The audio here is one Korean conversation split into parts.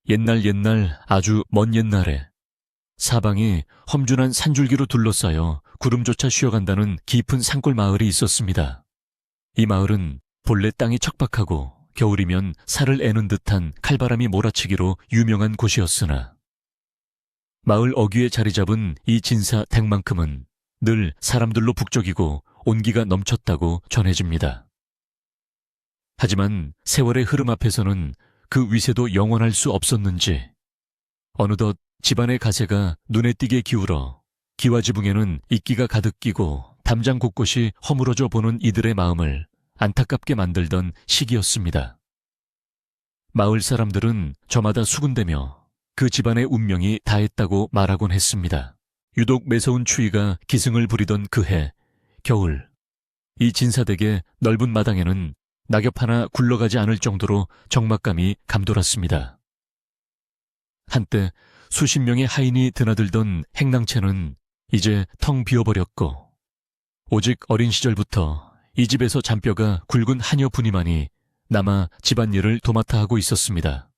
옛날 아주 먼 옛날에 사방이 험준한 산줄기로 둘러싸여 구름조차 쉬어간다는 깊은 산골 마을이 있었습니다. 이 마을은 본래 땅이 척박하고 겨울이면 살을 애는 듯한 칼바람이 몰아치기로 유명한 곳이었으나 마을 어귀에 자리 잡은 이 진사 댁만큼은 늘 사람들로 북적이고 온기가 넘쳤다고 전해집니다. 하지만 세월의 흐름 앞에서는 그 위세도 영원할 수 없었는지 어느덧 집안의 가세가 눈에 띄게 기울어 기와지붕에는 이끼가 가득 끼고 담장 곳곳이 허물어져 보는 이들의 마음을 안타깝게 만들던 시기였습니다. 마을 사람들은 저마다 수군대며 그 집안의 운명이 다했다고 말하곤 했습니다. 유독 매서운 추위가 기승을 부리던 그해 겨울, 이 진사댁의 넓은 마당에는 낙엽 하나 굴러가지 않을 정도로 적막감이 감돌았습니다. 한때 수십 명의 하인이 드나들던 행랑채는 이제 텅 비어버렸고 오직 어린 시절부터 이 집에서 잔뼈가 굵은 하녀 분이만이 남아 집안일을 도맡아 하고 있었습니다.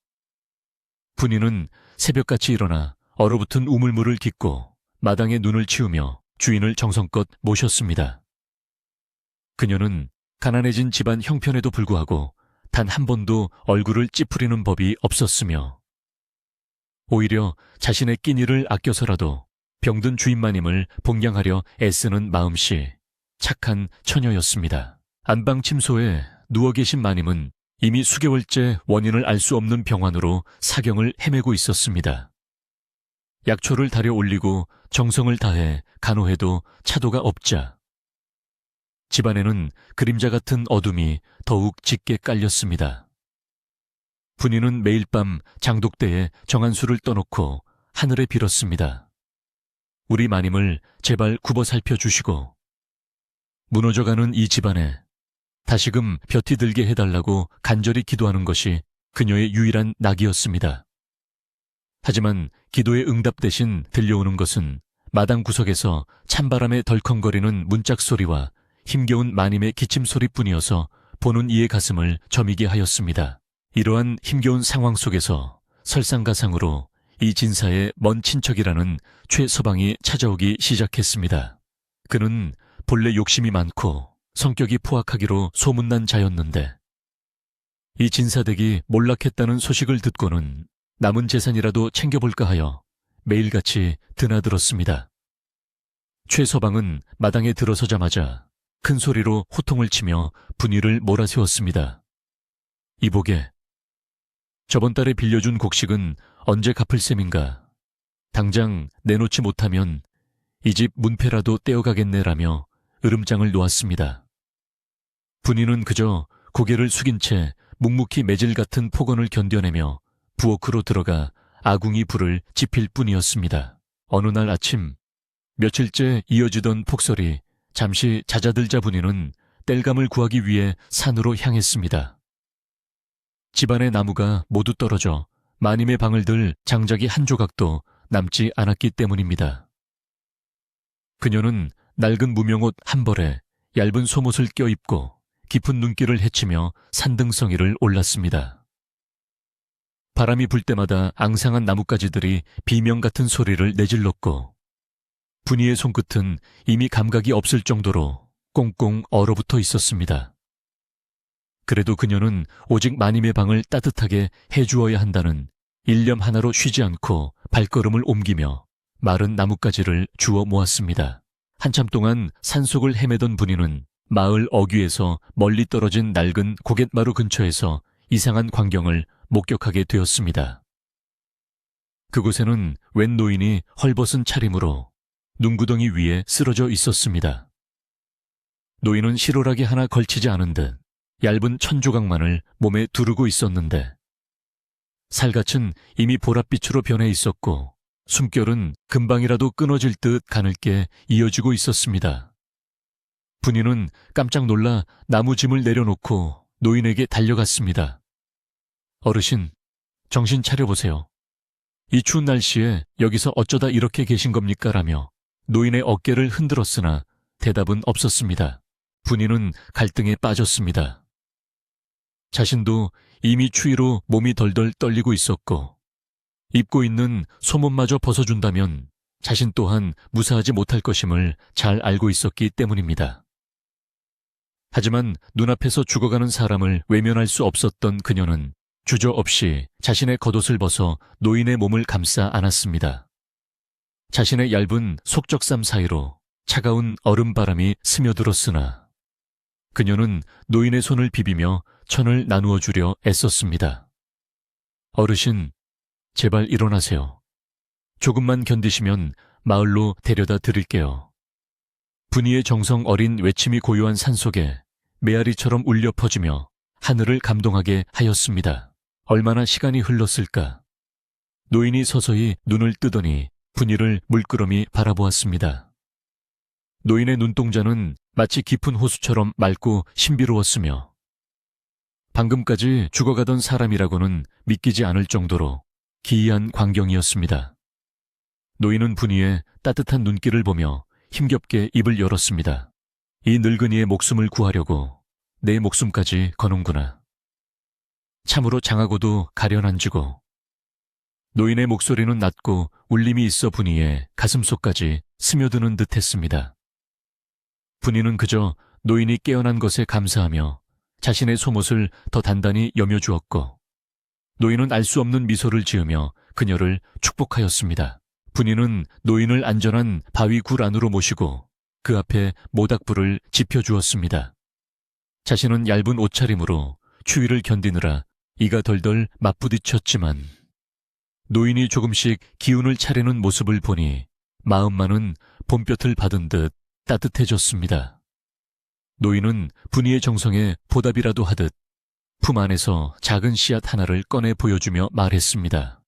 분이는 새벽같이 일어나 얼어붙은 우물물을 깃고 마당에 눈을 치우며 주인을 정성껏 모셨습니다. 그녀는 가난해진 집안 형편에도 불구하고 단 한 번도 얼굴을 찌푸리는 법이 없었으며 오히려 자신의 끼니를 아껴서라도 병든 주인마님을 복양하려 애쓰는 마음씨 착한 처녀였습니다. 안방 침소에 누워 계신 마님은 이미 수개월째 원인을 알 수 없는 병환으로 사경을 헤매고 있었습니다. 약초를 달여 올리고 정성을 다해 간호해도 차도가 없자 집안에는 그림자 같은 어둠이 더욱 짙게 깔렸습니다. 분이는 매일 밤 장독대에 정한 술을 떠놓고 하늘에 빌었습니다. 우리 마님을 제발 굽어 살펴주시고 무너져가는 이 집안에 다시금 볕이 들게 해달라고 간절히 기도하는 것이 그녀의 유일한 낙이었습니다. 하지만 기도의 응답 대신 들려오는 것은 마당 구석에서 찬바람에 덜컹거리는 문짝 소리와 힘겨운 마님의 기침 소리뿐이어서 보는 이의 가슴을 저미게 하였습니다. 이러한 힘겨운 상황 속에서 설상가상으로 이 진사의 먼 친척이라는 최서방이 찾아오기 시작했습니다. 그는 본래 욕심이 많고 성격이 포악하기로 소문난 자였는데 이 진사댁이 몰락했다는 소식을 듣고는 남은 재산이라도 챙겨볼까 하여 매일같이 드나들었습니다. 최서방은 마당에 들어서자마자 큰 소리로 호통을 치며 분위를 몰아세웠습니다. 이보게, 저번 달에 빌려준 곡식은 언제 갚을 셈인가? 당장 내놓지 못하면 이 집 문패라도 떼어가겠네라며 으름장을 놓았습니다. 분이는 그저 고개를 숙인 채 묵묵히 매질 같은 폭언을 견뎌내며 부엌으로 들어가 아궁이 불을 지필 뿐이었습니다. 어느 날 아침 며칠째 이어지던 폭설이 잠시 잦아들자 분이는 땔감을 구하기 위해 산으로 향했습니다. 집안의 나무가 모두 떨어져 마님의 방을 들 장작이 한 조각도 남지 않았기 때문입니다. 그녀는 낡은 무명옷 한 벌에 얇은 속옷을 껴입고 깊은 눈길을 헤치며 산등성이를 올랐습니다. 바람이 불 때마다 앙상한 나뭇가지들이 비명 같은 소리를 내질렀고 분이의 손끝은 이미 감각이 없을 정도로 꽁꽁 얼어붙어 있었습니다. 그래도 그녀는 오직 마님의 방을 따뜻하게 해주어야 한다는 일념 하나로 쉬지 않고 발걸음을 옮기며 마른 나뭇가지를 주워 모았습니다. 한참 동안 산속을 헤매던 분이는 마을 어귀에서 멀리 떨어진 낡은 고갯마루 근처에서 이상한 광경을 목격하게 되었습니다. 그곳에는 웬 노인이 헐벗은 차림으로 눈구덩이 위에 쓰러져 있었습니다. 노인은 실오라기 하나 걸치지 않은 듯 얇은 천조각만을 몸에 두르고 있었는데 살갗은 이미 보랏빛으로 변해 있었고 숨결은 금방이라도 끊어질 듯 가늘게 이어지고 있었습니다. 분이는 깜짝 놀라 나무짐을 내려놓고 노인에게 달려갔습니다. 어르신, 정신 차려보세요. 이 추운 날씨에 여기서 어쩌다 이렇게 계신 겁니까? 라며 노인의 어깨를 흔들었으나 대답은 없었습니다. 분이는 갈등에 빠졌습니다. 자신도 이미 추위로 몸이 덜덜 떨리고 있었고 입고 있는 소문마저 벗어준다면 자신 또한 무사하지 못할 것임을 잘 알고 있었기 때문입니다. 하지만 눈앞에서 죽어가는 사람을 외면할 수 없었던 그녀는 주저없이 자신의 겉옷을 벗어 노인의 몸을 감싸 안았습니다. 자신의 얇은 속적삼 사이로 차가운 얼음바람이 스며들었으나 그녀는 노인의 손을 비비며 천을 나누어 주려 애썼습니다. 어르신, 제발 일어나세요. 조금만 견디시면 마을로 데려다 드릴게요. 분이의 정성 어린 외침이 고요한 산속에 메아리처럼 울려 퍼지며 하늘을 감동하게 하였습니다. 얼마나 시간이 흘렀을까. 노인이 서서히 눈을 뜨더니 분이를 물끄러미 바라보았습니다. 노인의 눈동자는 마치 깊은 호수처럼 맑고 신비로웠으며 방금까지 죽어가던 사람이라고는 믿기지 않을 정도로 기이한 광경이었습니다. 노인은 분이의 따뜻한 눈길을 보며 힘겹게 입을 열었습니다. 이 늙은이의 목숨을 구하려고 내 목숨까지 거는구나. 참으로 장하고도 가련한지고. 노인의 목소리는 낮고 울림이 있어 분이의 가슴속까지 스며드는 듯했습니다. 분이는 그저 노인이 깨어난 것에 감사하며 자신의 속옷을 더 단단히 여며주었고 노인은 알 수 없는 미소를 지으며 그녀를 축복하였습니다. 분이는 노인을 안전한 바위 굴 안으로 모시고 그 앞에 모닥불을 지펴주었습니다. 자신은 얇은 옷차림으로 추위를 견디느라 이가 덜덜 맞부딪혔지만 노인이 조금씩 기운을 차리는 모습을 보니 마음만은 봄볕을 받은 듯 따뜻해졌습니다. 노인은 분이의 정성에 보답이라도 하듯 품 안에서 작은 씨앗 하나를 꺼내 보여주며 말했습니다.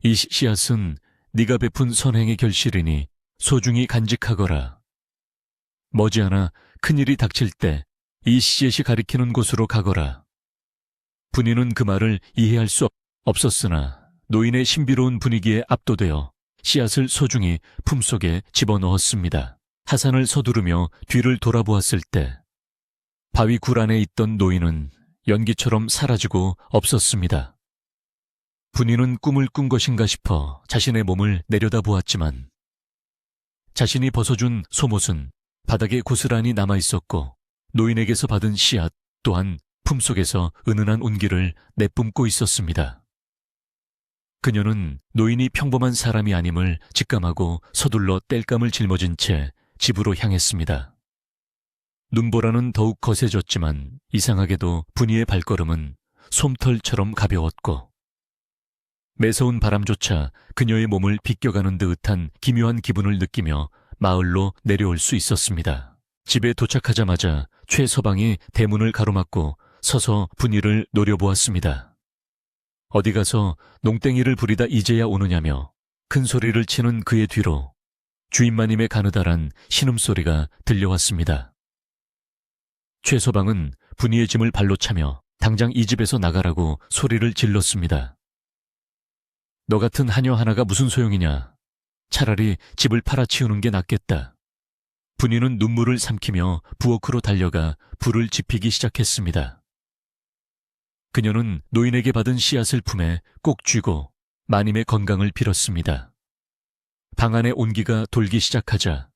이 씨앗은 네가 베푼 선행의 결실이니 소중히 간직하거라. 머지않아 큰일이 닥칠 때 이 씨앗이 가리키는 곳으로 가거라. 분이는 그 말을 이해할 수 없었으나 노인의 신비로운 분위기에 압도되어 씨앗을 소중히 품속에 집어넣었습니다. 하산을 서두르며 뒤를 돌아보았을 때 바위 굴 안에 있던 노인은 연기처럼 사라지고 없었습니다. 분이는 꿈을 꾼 것인가 싶어 자신의 몸을 내려다보았지만 자신이 벗어준 속옷은 바닥에 고스란히 남아있었고 노인에게서 받은 씨앗 또한 품속에서 은은한 온기를 내뿜고 있었습니다. 그녀는 노인이 평범한 사람이 아님을 직감하고 서둘러 땔감을 짊어진 채 집으로 향했습니다. 눈보라는 더욱 거세졌지만 이상하게도 분이의 발걸음은 솜털처럼 가벼웠고 매서운 바람조차 그녀의 몸을 비껴가는 듯한 기묘한 기분을 느끼며 마을로 내려올 수 있었습니다. 집에 도착하자마자 최 서방이 대문을 가로막고 서서 분이를 노려보았습니다. 어디 가서 농땡이를 부리다 이제야 오느냐며 큰 소리를 치는 그의 뒤로 주인마님의 가느다란 신음소리가 들려왔습니다. 최 서방은 분이의 짐을 발로 차며 당장 이 집에서 나가라고 소리를 질렀습니다. 너 같은 하녀 하나가 무슨 소용이냐. 차라리 집을 팔아치우는 게 낫겠다. 분이는 눈물을 삼키며 부엌으로 달려가 불을 지피기 시작했습니다. 그녀는 노인에게 받은 씨앗을 품에 꼭 쥐고 마님의 건강을 빌었습니다. 방 안의 온기가 돌기 시작하자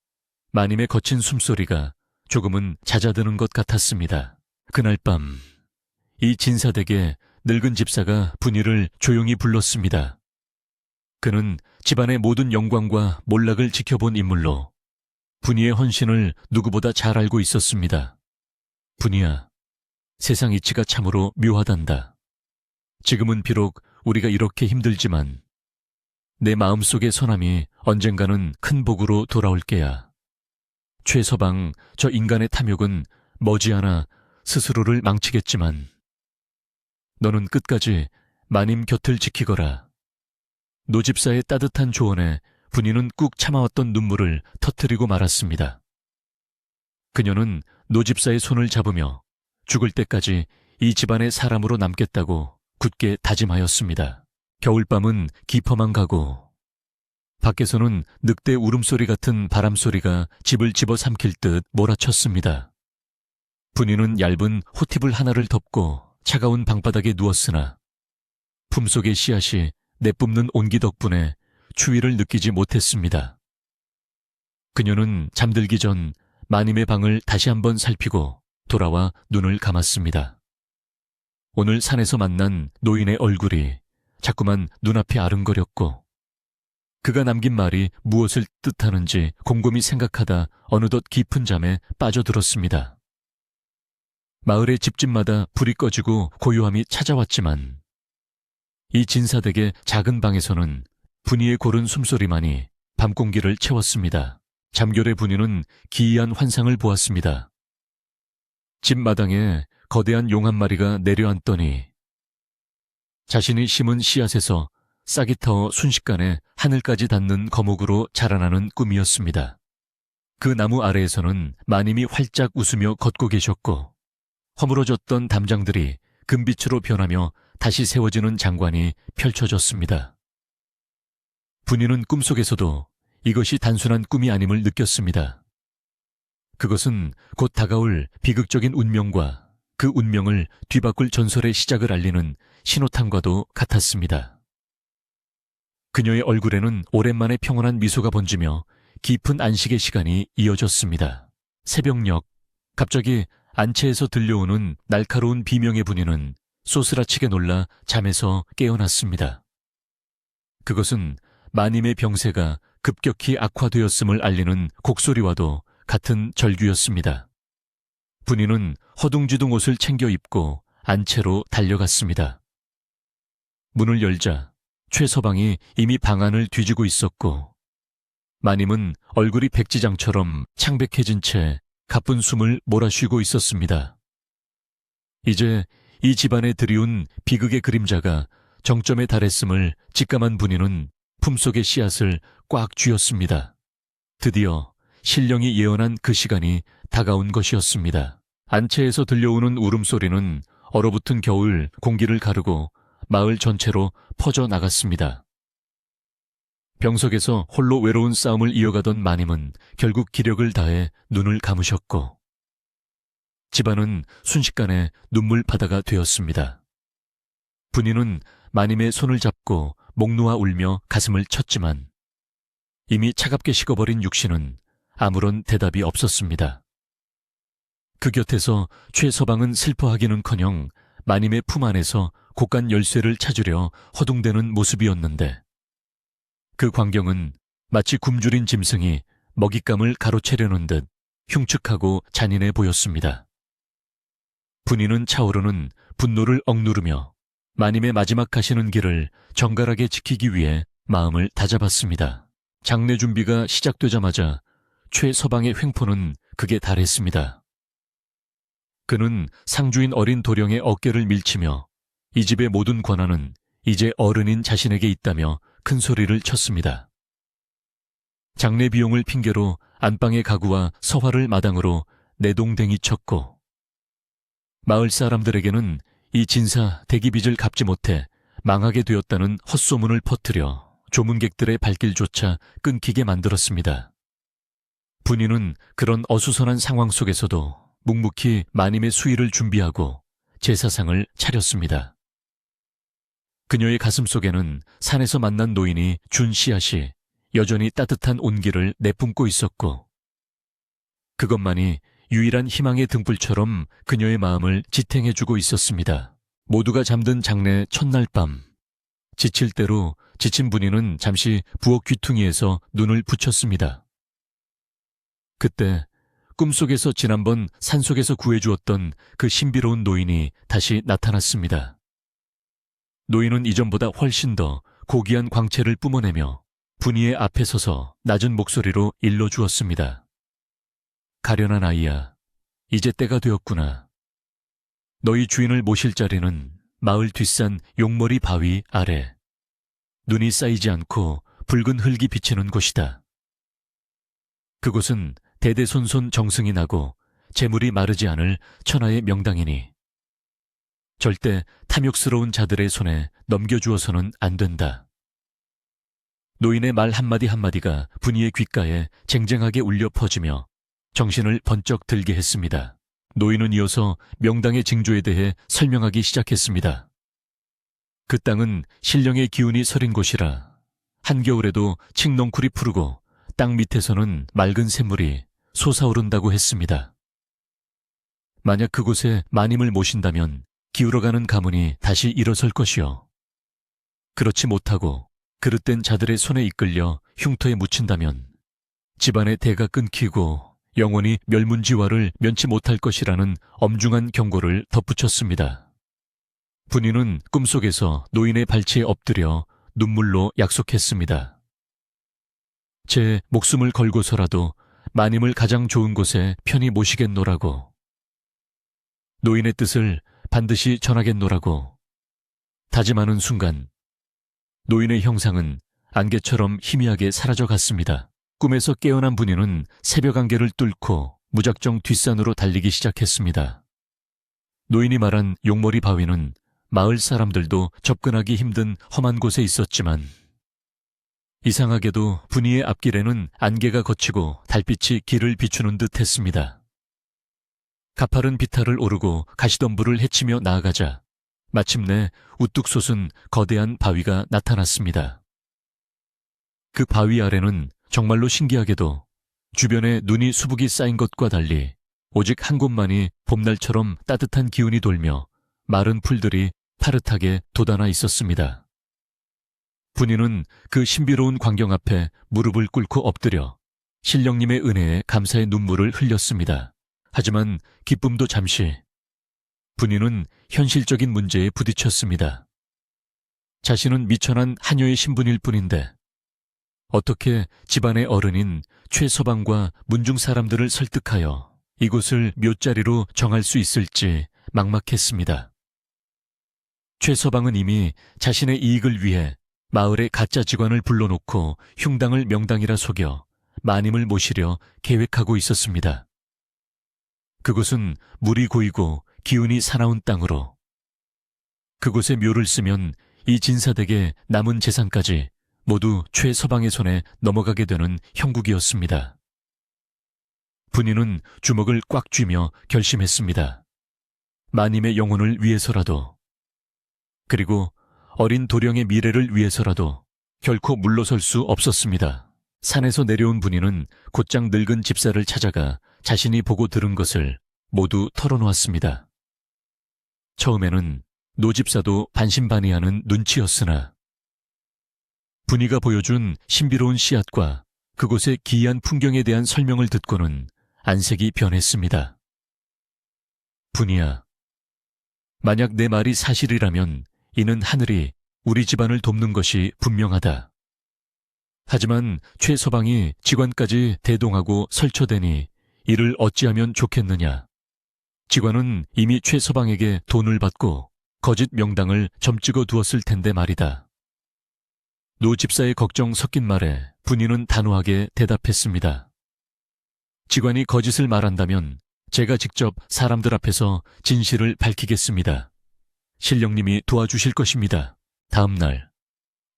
마님의 거친 숨소리가 조금은 잦아드는 것 같았습니다. 그날 밤 이 진사댁의 늙은 집사가 분이를 조용히 불렀습니다. 그는 집안의 모든 영광과 몰락을 지켜본 인물로 분이의 헌신을 누구보다 잘 알고 있었습니다. 분이야, 세상 이치가 참으로 묘하단다. 지금은 비록 우리가 이렇게 힘들지만 내 마음속의 선함이 언젠가는 큰 복으로 돌아올 게야. 최 서방, 저 인간의 탐욕은 머지않아 스스로를 망치겠지만 너는 끝까지 마님 곁을 지키거라. 노집사의 따뜻한 조언에 분이는 꾹 참아왔던 눈물을 터뜨리고 말았습니다. 그녀는 노집사의 손을 잡으며 죽을 때까지 이 집안의 사람으로 남겠다고 굳게 다짐하였습니다. 겨울밤은 깊어만 가고 밖에서는 늑대 울음소리 같은 바람소리가 집을 집어삼킬 듯 몰아쳤습니다. 분이는 얇은 호티불 하나를 덮고 차가운 방바닥에 누웠으나 품속의 씨앗이 내뿜는 온기 덕분에 추위를 느끼지 못했습니다. 그녀는 잠들기 전 마님의 방을 다시 한번 살피고 돌아와 눈을 감았습니다. 오늘 산에서 만난 노인의 얼굴이 자꾸만 눈앞에 아른거렸고 그가 남긴 말이 무엇을 뜻하는지 곰곰이 생각하다 어느덧 깊은 잠에 빠져들었습니다. 마을의 집집마다 불이 꺼지고 고요함이 찾아왔지만 이 진사댁의 작은 방에서는 분이의 고른 숨소리만이 밤 공기를 채웠습니다. 잠결에 분이는 기이한 환상을 보았습니다. 집 마당에 거대한 용 한 마리가 내려앉더니 자신이 심은 씨앗에서 싹이 터어 순식간에 하늘까지 닿는 거목으로 자라나는 꿈이었습니다. 그 나무 아래에서는 마님이 활짝 웃으며 걷고 계셨고 허물어졌던 담장들이 금빛으로 변하며 다시 세워지는 장관이 펼쳐졌습니다. 분이는 꿈속에서도 이것이 단순한 꿈이 아님을 느꼈습니다. 그것은 곧 다가올 비극적인 운명과 그 운명을 뒤바꿀 전설의 시작을 알리는 신호탄과도 같았습니다. 그녀의 얼굴에는 오랜만에 평온한 미소가 번지며 깊은 안식의 시간이 이어졌습니다. 새벽녘, 갑자기 안채에서 들려오는 날카로운 비명의 분이는 쏘스라치게 놀라 잠에서 깨어났습니다. 그것은 마님의 병세가 급격히 악화되었음을 알리는 곡소리와도 같은 절규였습니다. 분이는 허둥지둥 옷을 챙겨 입고 안채로 달려갔습니다. 문을 열자 최서방이 이미 방 안을 뒤지고 있었고 마님은 얼굴이 백지장처럼 창백해진 채 가쁜 숨을 몰아쉬고 있었습니다. 이제 이 집안에 들이운 비극의 그림자가 정점에 달했음을 직감한 분이는 품속의 씨앗을 꽉 쥐었습니다. 드디어 신령이 예언한 그 시간이 다가온 것이었습니다. 안채에서 들려오는 울음소리는 얼어붙은 겨울 공기를 가르고 마을 전체로 퍼져나갔습니다. 병석에서 홀로 외로운 싸움을 이어가던 마님은 결국 기력을 다해 눈을 감으셨고 집안은 순식간에 눈물바다가 되었습니다. 분이는 마님의 손을 잡고 목 놓아 울며 가슴을 쳤지만 이미 차갑게 식어버린 육신은 아무런 대답이 없었습니다. 그 곁에서 최서방은 슬퍼하기는커녕 마님의 품 안에서 곡간 열쇠를 찾으려 허둥대는 모습이었는데 그 광경은 마치 굶주린 짐승이 먹잇감을 가로채려는 듯 흉측하고 잔인해 보였습니다. 분이는 차오르는 분노를 억누르며 마님의 마지막 가시는 길을 정갈하게 지키기 위해 마음을 다잡았습니다. 장례 준비가 시작되자마자 최서방의 횡포는 극에 달했습니다. 그는 상주인 어린 도령의 어깨를 밀치며 이 집의 모든 권한은 이제 어른인 자신에게 있다며 큰 소리를 쳤습니다. 장례 비용을 핑계로 안방의 가구와 서화를 마당으로 내동댕이 쳤고 마을 사람들에게는 이 진사 대기빚을 갚지 못해 망하게 되었다는 헛소문을 퍼뜨려 조문객들의 발길조차 끊기게 만들었습니다. 분이는 그런 어수선한 상황 속에서도 묵묵히 마님의 수의를 준비하고 제사상을 차렸습니다. 그녀의 가슴 속에는 산에서 만난 노인이 준 씨앗이 여전히 따뜻한 온기를 내뿜고 있었고 그것만이 유일한 희망의 등불처럼 그녀의 마음을 지탱해주고 있었습니다. 모두가 잠든 장례 첫날 밤 지칠 대로 지친 분이는 잠시 부엌 귀퉁이에서 눈을 붙였습니다. 그때 꿈속에서 지난번 산속에서 구해주었던 그 신비로운 노인이 다시 나타났습니다. 노인은 이전보다 훨씬 더 고귀한 광채를 뿜어내며 분이의 앞에 서서 낮은 목소리로 일러주었습니다. 가련한 아이야, 이제 때가 되었구나. 너희 주인을 모실 자리는 마을 뒷산 용머리 바위 아래. 눈이 쌓이지 않고 붉은 흙이 비치는 곳이다. 그곳은 대대손손 정승이 나고 재물이 마르지 않을 천하의 명당이니 절대 탐욕스러운 자들의 손에 넘겨주어서는 안 된다. 노인의 말 한마디 한마디가 분이의 귓가에 쟁쟁하게 울려 퍼지며 정신을 번쩍 들게 했습니다. 노인은 이어서 명당의 징조에 대해 설명하기 시작했습니다. 그 땅은 신령의 기운이 서린 곳이라 한겨울에도 칡넝쿨이 푸르고 땅 밑에서는 맑은 샘물이 솟아오른다고 했습니다. 만약 그곳에 마님을 모신다면 기울어가는 가문이 다시 일어설 것이요. 그렇지 못하고 그릇된 자들의 손에 이끌려 흉터에 묻힌다면 집안의 대가 끊기고 영원히 멸문지화를 면치 못할 것이라는 엄중한 경고를 덧붙였습니다. 분이는 꿈속에서 노인의 발치에 엎드려 눈물로 약속했습니다. 제 목숨을 걸고서라도 마님을 가장 좋은 곳에 편히 모시겠노라고. 노인의 뜻을 반드시 전하겠노라고. 다짐하는 순간 노인의 형상은 안개처럼 희미하게 사라져갔습니다. 꿈에서 깨어난 분이는 새벽 안개를 뚫고 무작정 뒷산으로 달리기 시작했습니다. 노인이 말한 용머리 바위는 마을 사람들도 접근하기 힘든 험한 곳에 있었지만 이상하게도 분이의 앞길에는 안개가 걷히고 달빛이 길을 비추는 듯 했습니다. 가파른 비탈을 오르고 가시덤불을 헤치며 나아가자 마침내 우뚝 솟은 거대한 바위가 나타났습니다. 그 바위 아래는 정말로 신기하게도 주변에 눈이 수북이 쌓인 것과 달리 오직 한 곳만이 봄날처럼 따뜻한 기운이 돌며 마른 풀들이 파릇하게 돋아나 있었습니다. 분이는 그 신비로운 광경 앞에 무릎을 꿇고 엎드려 신령님의 은혜에 감사의 눈물을 흘렸습니다. 하지만 기쁨도 잠시. 분이는 현실적인 문제에 부딪혔습니다. 자신은 미천한 하녀의 신분일 뿐인데 어떻게 집안의 어른인 최서방과 문중 사람들을 설득하여 이곳을 묘자리로 정할 수 있을지 막막했습니다. 최서방은 이미 자신의 이익을 위해 마을의 가짜 직원을 불러놓고 흉당을 명당이라 속여 마님을 모시려 계획하고 있었습니다. 그곳은 물이 고이고 기운이 사나운 땅으로 그곳에 묘를 쓰면 이 진사댁의 남은 재산까지 모두 최서방의 손에 넘어가게 되는 형국이었습니다. 분이는 주먹을 꽉 쥐며 결심했습니다. 마님의 영혼을 위해서라도, 그리고 어린 도령의 미래를 위해서라도 결코 물러설 수 없었습니다. 산에서 내려온 분이는 곧장 늙은 집사를 찾아가 자신이 보고 들은 것을 모두 털어놓았습니다. 처음에는 노집사도 반신반의하는 눈치였으나 분이가 보여준 신비로운 씨앗과 그곳의 기이한 풍경에 대한 설명을 듣고는 안색이 변했습니다. 분이야, 만약 내 말이 사실이라면 이는 하늘이 우리 집안을 돕는 것이 분명하다. 하지만 최서방이 직관까지 대동하고 설쳐대니 이를 어찌하면 좋겠느냐. 직관은 이미 최서방에게 돈을 받고 거짓 명당을 점찍어 두었을 텐데 말이다. 노 집사의 걱정 섞인 말에 분이는 단호하게 대답했습니다. 직관이 거짓을 말한다면 제가 직접 사람들 앞에서 진실을 밝히겠습니다. 신령님이 도와주실 것입니다. 다음 날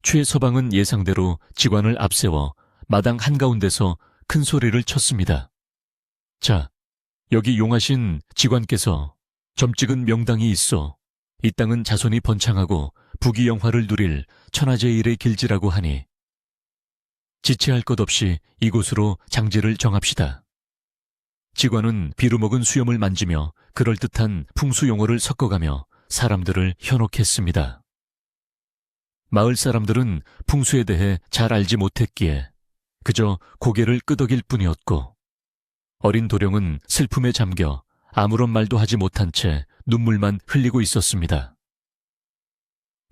최서방은 예상대로 직관을 앞세워 마당 한가운데서 큰 소리를 쳤습니다. 자, 여기 용하신 직관께서 점찍은 명당이 있어 이 땅은 자손이 번창하고 부귀영화를 누릴 천하제일의 길지라고 하니 지체할 것 없이 이곳으로 장지를 정합시다. 직관은 비루 먹은 수염을 만지며 그럴듯한 풍수용어를 섞어가며 사람들을 현혹했습니다. 마을 사람들은 풍수에 대해 잘 알지 못했기에 그저 고개를 끄덕일 뿐이었고 어린 도령은 슬픔에 잠겨 아무런 말도 하지 못한 채 눈물만 흘리고 있었습니다.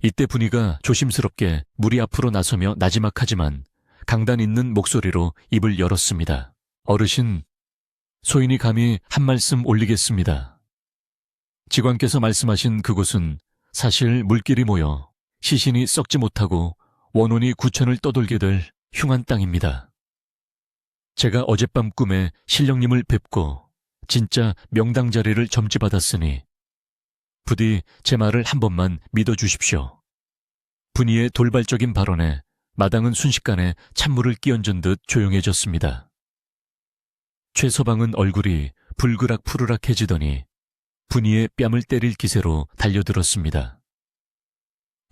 이때 분이가 조심스럽게 무리 앞으로 나서며 나지막하지만 강단 있는 목소리로 입을 열었습니다. 어르신, 소인이 감히 한 말씀 올리겠습니다. 직관께서 말씀하신 그곳은 사실 물길이 모여 시신이 썩지 못하고 원혼이 구천을 떠돌게 될 흉한 땅입니다. 제가 어젯밤 꿈에 신령님을 뵙고 진짜 명당 자리를 점지받았으니 부디 제 말을 한 번만 믿어주십시오. 분이의 돌발적인 발언에 마당은 순식간에 찬물을 끼얹은 듯 조용해졌습니다. 최서방은 얼굴이 불그락 푸르락해지더니 분이의 뺨을 때릴 기세로 달려들었습니다.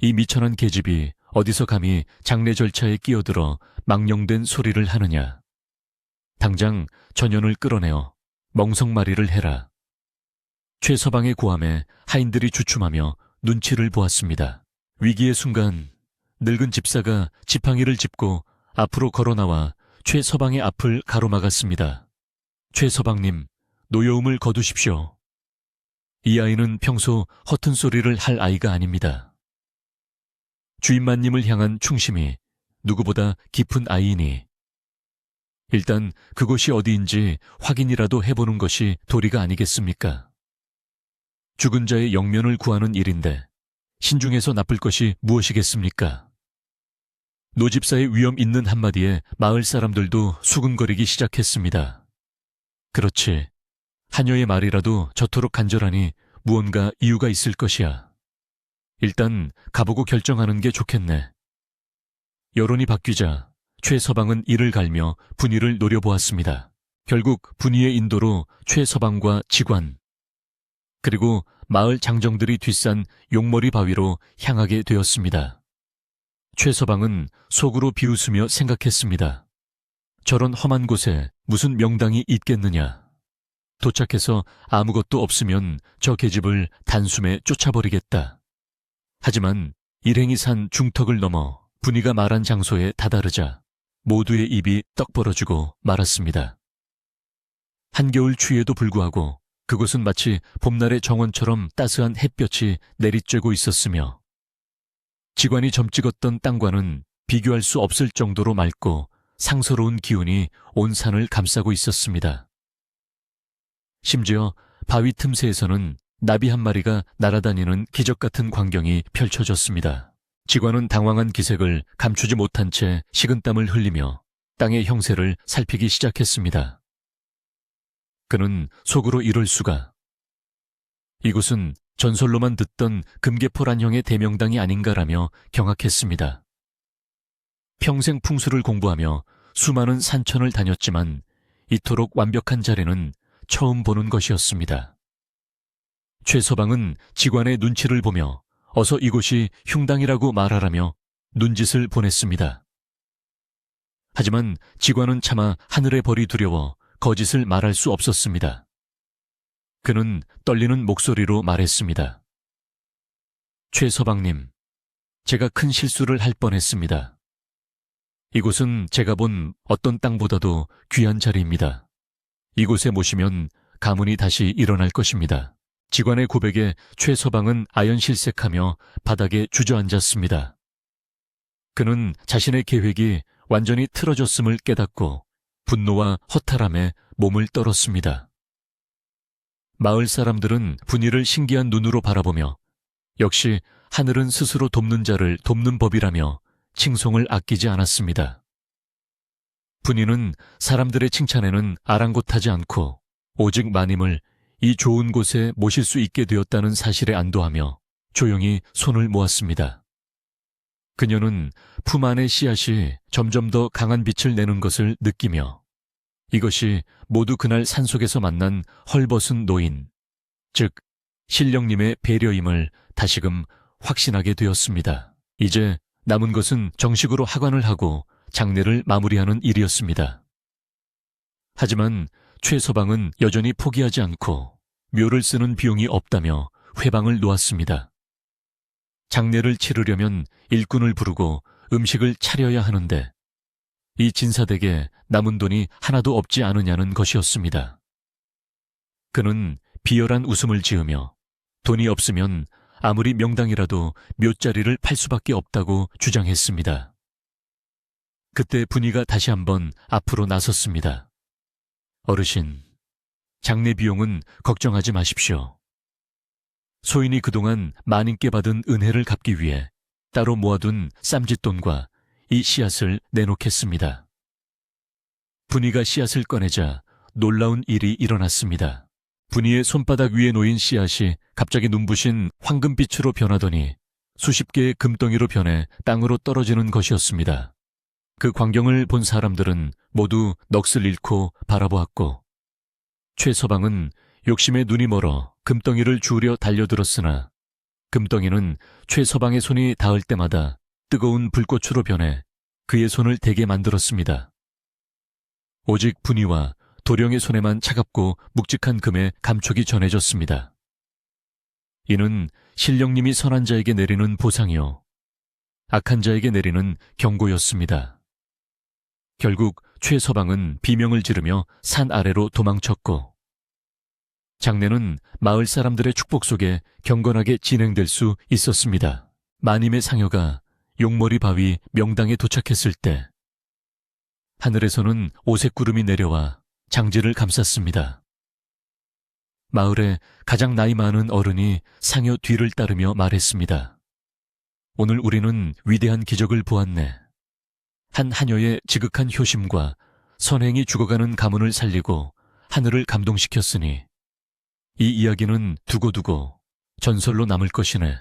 이 미천한 계집이 어디서 감히 장례 절차에 끼어들어 망령된 소리를 하느냐. 당장 전연을 끌어내어 멍석마리를 해라. 최서방의 고함에 하인들이 주춤하며 눈치를 보았습니다. 위기의 순간 늙은 집사가 지팡이를 짚고 앞으로 걸어나와 최서방의 앞을 가로막았습니다. 최서방님, 노여움을 거두십시오. 이 아이는 평소 허튼 소리를 할 아이가 아닙니다. 주인마님을 향한 충심이 누구보다 깊은 아이이니 일단 그곳이 어디인지 확인이라도 해보는 것이 도리가 아니겠습니까? 죽은 자의 영면을 구하는 일인데 신중해서 나쁠 것이 무엇이겠습니까? 노집사의 위험 있는 한마디에 마을 사람들도 수근거리기 시작했습니다. 그렇지. 하녀의 말이라도 저토록 간절하니 무언가 이유가 있을 것이야. 일단 가보고 결정하는 게 좋겠네. 여론이 바뀌자 최서방은 이를 갈며 분위를 노려보았습니다. 결국 분위의 인도로 최서방과 직관, 그리고 마을 장정들이 뒷산 용머리 바위로 향하게 되었습니다. 최서방은 속으로 비웃으며 생각했습니다. 저런 험한 곳에 무슨 명당이 있겠느냐. 도착해서 아무것도 없으면 저 계집을 단숨에 쫓아버리겠다. 하지만 일행이 산 중턱을 넘어 분위가 말한 장소에 다다르자 모두의 입이 떡 벌어지고 말았습니다. 한겨울 추위에도 불구하고 그곳은 마치 봄날의 정원처럼 따스한 햇볕이 내리쬐고 있었으며 지관이 점찍었던 땅과는 비교할 수 없을 정도로 맑고 상서로운 기운이 온 산을 감싸고 있었습니다. 심지어 바위 틈새에서는 나비 한 마리가 날아다니는 기적 같은 광경이 펼쳐졌습니다. 지관은 당황한 기색을 감추지 못한 채 식은땀을 흘리며 땅의 형세를 살피기 시작했습니다. 그는 속으로 이럴 수가. 이곳은 전설로만 듣던 금계포란형의 대명당이 아닌가라며 경악했습니다. 평생 풍수를 공부하며 수많은 산천을 다녔지만 이토록 완벽한 자리는 처음 보는 것이었습니다. 최서방은 직관의 눈치를 보며 어서 이곳이 흉당이라고 말하라며 눈짓을 보냈습니다. 하지만 직관은 차마 하늘의 벌이 두려워 거짓을 말할 수 없었습니다. 그는 떨리는 목소리로 말했습니다. 최서방님, 제가 큰 실수를 할 뻔했습니다. 이곳은 제가 본 어떤 땅보다도 귀한 자리입니다. 이곳에 모시면 가문이 다시 일어날 것입니다. 직관의 고백에 최서방은 아연실색하며 바닥에 주저앉았습니다. 그는 자신의 계획이 완전히 틀어졌음을 깨닫고 분노와 허탈함에 몸을 떨었습니다. 마을 사람들은 분위를 신기한 눈으로 바라보며 역시 하늘은 스스로 돕는 자를 돕는 법이라며 칭송을 아끼지 않았습니다. 분위는 사람들의 칭찬에는 아랑곳하지 않고 오직 마님을 이 좋은 곳에 모실 수 있게 되었다는 사실에 안도하며 조용히 손을 모았습니다. 그녀는 품 안의 씨앗이 점점 더 강한 빛을 내는 것을 느끼며 이것이 모두 그날 산속에서 만난 헐벗은 노인, 즉 신령님의 배려임을 다시금 확신하게 되었습니다. 이제 남은 것은 정식으로 하관을 하고 장례를 마무리하는 일이었습니다. 하지만 최서방은 여전히 포기하지 않고 묘를 쓰는 비용이 없다며 회방을 놓았습니다. 장례를 치르려면 일꾼을 부르고 음식을 차려야 하는데 이 진사댁에 남은 돈이 하나도 없지 않으냐는 것이었습니다. 그는 비열한 웃음을 지으며 돈이 없으면 아무리 명당이라도 묘자리를 팔 수밖에 없다고 주장했습니다. 그때 분위가 다시 한번 앞으로 나섰습니다. 어르신, 장례 비용은 걱정하지 마십시오. 소인이 그동안 마님께 받은 은혜를 갚기 위해 따로 모아둔 쌈짓돈과 이 씨앗을 내놓겠습니다. 분위가 씨앗을 꺼내자 놀라운 일이 일어났습니다. 분위의 손바닥 위에 놓인 씨앗이 갑자기 눈부신 황금빛으로 변하더니 수십 개의 금덩이로 변해 땅으로 떨어지는 것이었습니다. 그 광경을 본 사람들은 모두 넋을 잃고 바라보았고 최서방은 욕심에 눈이 멀어 금덩이를 주우려 달려들었으나 금덩이는 최서방의 손이 닿을 때마다 뜨거운 불꽃으로 변해 그의 손을 대게 만들었습니다. 오직 분이와 도령의 손에만 차갑고 묵직한 금의 감촉이 전해졌습니다. 이는 신령님이 선한 자에게 내리는 보상이요, 악한 자에게 내리는 경고였습니다. 결국 최서방은 비명을 지르며 산 아래로 도망쳤고, 장례는 마을 사람들의 축복 속에 경건하게 진행될 수 있었습니다. 마님의 상여가 용머리 바위 명당에 도착했을 때 하늘에서는 오색구름이 내려와 장지를 감쌌습니다. 마을의 가장 나이 많은 어른이 상여 뒤를 따르며 말했습니다. 오늘 우리는 위대한 기적을 보았네. 한 하녀의 지극한 효심과 선행이 죽어가는 가문을 살리고 하늘을 감동시켰으니 이 이야기는 두고두고 전설로 남을 것이네.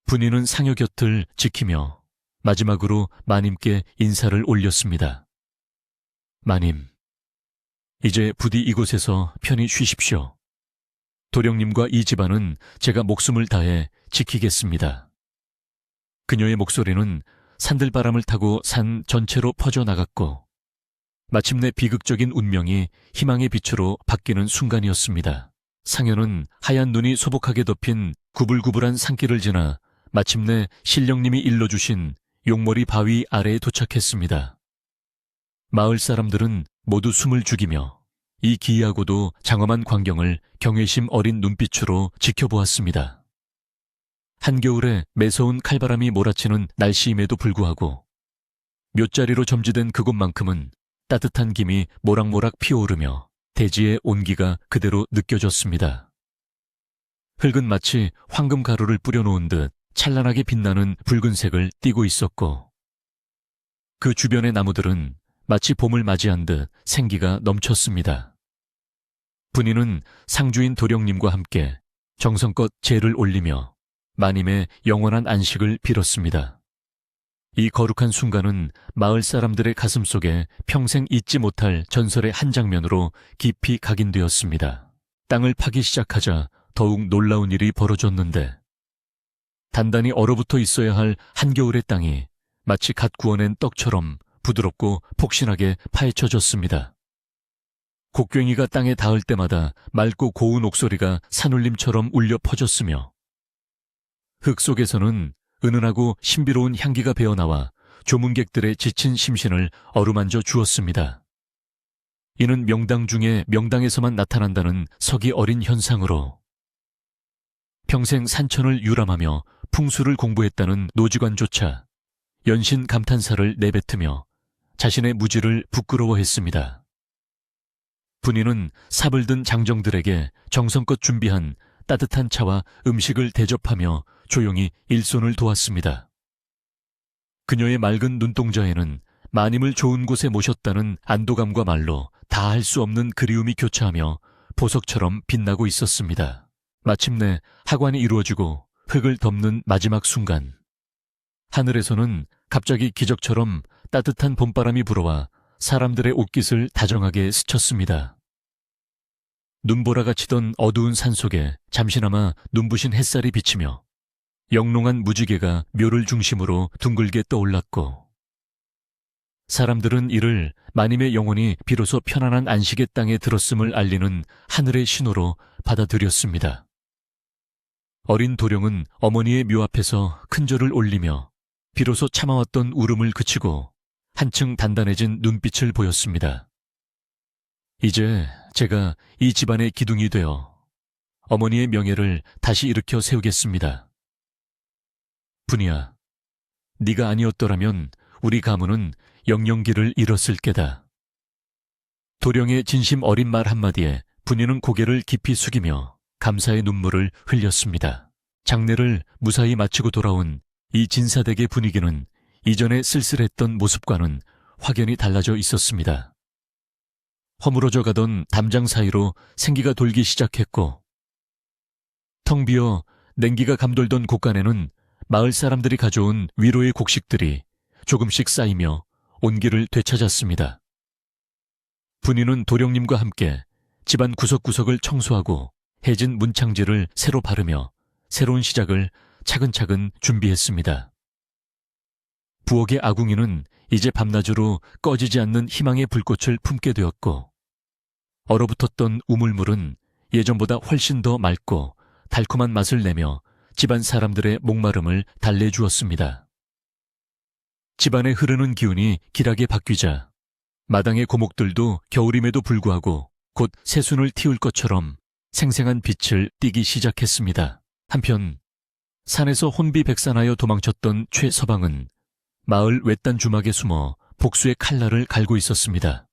분이는 상여 곁을 지키며 마지막으로 마님께 인사를 올렸습니다. 마님, 이제 부디 이곳에서 편히 쉬십시오. 도령님과 이 집안은 제가 목숨을 다해 지키겠습니다. 그녀의 목소리는 산들바람을 타고 산 전체로 퍼져나갔고, 마침내 비극적인 운명이 희망의 빛으로 바뀌는 순간이었습니다. 상여는 하얀 눈이 소복하게 덮인 구불구불한 산길을 지나 마침내 신령님이 일러주신 용머리 바위 아래에 도착했습니다. 마을 사람들은 모두 숨을 죽이며 이 기이하고도 장엄한 광경을 경외심 어린 눈빛으로 지켜보았습니다. 한겨울에 매서운 칼바람이 몰아치는 날씨임에도 불구하고 묫자리로 점지된 그곳만큼은 따뜻한 김이 모락모락 피어오르며 대지의 온기가 그대로 느껴졌습니다. 흙은 마치 황금 가루를 뿌려놓은 듯 찬란하게 빛나는 붉은색을 띠고 있었고, 그 주변의 나무들은 마치 봄을 맞이한 듯 생기가 넘쳤습니다. 분이는 상주인 도령님과 함께 정성껏 제를 올리며 마님의 영원한 안식을 빌었습니다. 이 거룩한 순간은 마을 사람들의 가슴 속에 평생 잊지 못할 전설의 한 장면으로 깊이 각인되었습니다. 땅을 파기 시작하자 더욱 놀라운 일이 벌어졌는데, 단단히 얼어붙어 있어야 할 한겨울의 땅이 마치 갓 구워낸 떡처럼 부드럽고 폭신하게 파헤쳐졌습니다. 곡괭이가 땅에 닿을 때마다 맑고 고운 옥소리가 산울림처럼 울려 퍼졌으며, 흙 속에서는 은은하고 신비로운 향기가 배어나와 조문객들의 지친 심신을 어루만져 주었습니다. 이는 명당 중에 명당에서만 나타난다는 석이 어린 현상으로, 평생 산천을 유람하며 풍수를 공부했다는 노직원조차 연신 감탄사를 내뱉으며 자신의 무지를 부끄러워했습니다. 분이는 삽을 든 장정들에게 정성껏 준비한 따뜻한 차와 음식을 대접하며 조용히 일손을 도왔습니다. 그녀의 맑은 눈동자에는 마님을 좋은 곳에 모셨다는 안도감과 말로 다 할 수 없는 그리움이 교차하며 보석처럼 빛나고 있었습니다. 마침내 하관이 이루어지고 흙을 덮는 마지막 순간, 하늘에서는 갑자기 기적처럼 따뜻한 봄바람이 불어와 사람들의 옷깃을 다정하게 스쳤습니다. 눈보라가 치던 어두운 산속에 잠시나마 눈부신 햇살이 비치며 영롱한 무지개가 묘를 중심으로 둥글게 떠올랐고, 사람들은 이를 마님의 영혼이 비로소 편안한 안식의 땅에 들었음을 알리는 하늘의 신호로 받아들였습니다. 어린 도령은 어머니의 묘 앞에서 큰절을 올리며 비로소 참아왔던 울음을 그치고 한층 단단해진 눈빛을 보였습니다. 이제 제가 이 집안의 기둥이 되어 어머니의 명예를 다시 일으켜 세우겠습니다. 분이야, 네가 아니었더라면 우리 가문은 영영기를 잃었을 게다. 도령의 진심 어린 말 한마디에 분이는 고개를 깊이 숙이며 감사의 눈물을 흘렸습니다. 장례를 무사히 마치고 돌아온 이 진사댁의 분위기는 이전에 쓸쓸했던 모습과는 확연히 달라져 있었습니다. 허물어져 가던 담장 사이로 생기가 돌기 시작했고, 텅 비어 냉기가 감돌던 곳간에는 마을 사람들이 가져온 위로의 곡식들이 조금씩 쌓이며 온기를 되찾았습니다. 분이는 도령님과 함께 집안 구석구석을 청소하고 해진 문창지를 새로 바르며 새로운 시작을 차근차근 준비했습니다. 부엌의 아궁이는 이제 밤낮으로 꺼지지 않는 희망의 불꽃을 품게 되었고, 얼어붙었던 우물물은 예전보다 훨씬 더 맑고 달콤한 맛을 내며 집안 사람들의 목마름을 달래주었습니다. 집안에 흐르는 기운이 길하게 바뀌자 마당의 고목들도 겨울임에도 불구하고 곧 새순을 틔울 것처럼 생생한 빛을 띠기 시작했습니다. 한편 산에서 혼비백산하여 도망쳤던 최서방은 마을 외딴 주막에 숨어 복수의 칼날을 갈고 있었습니다.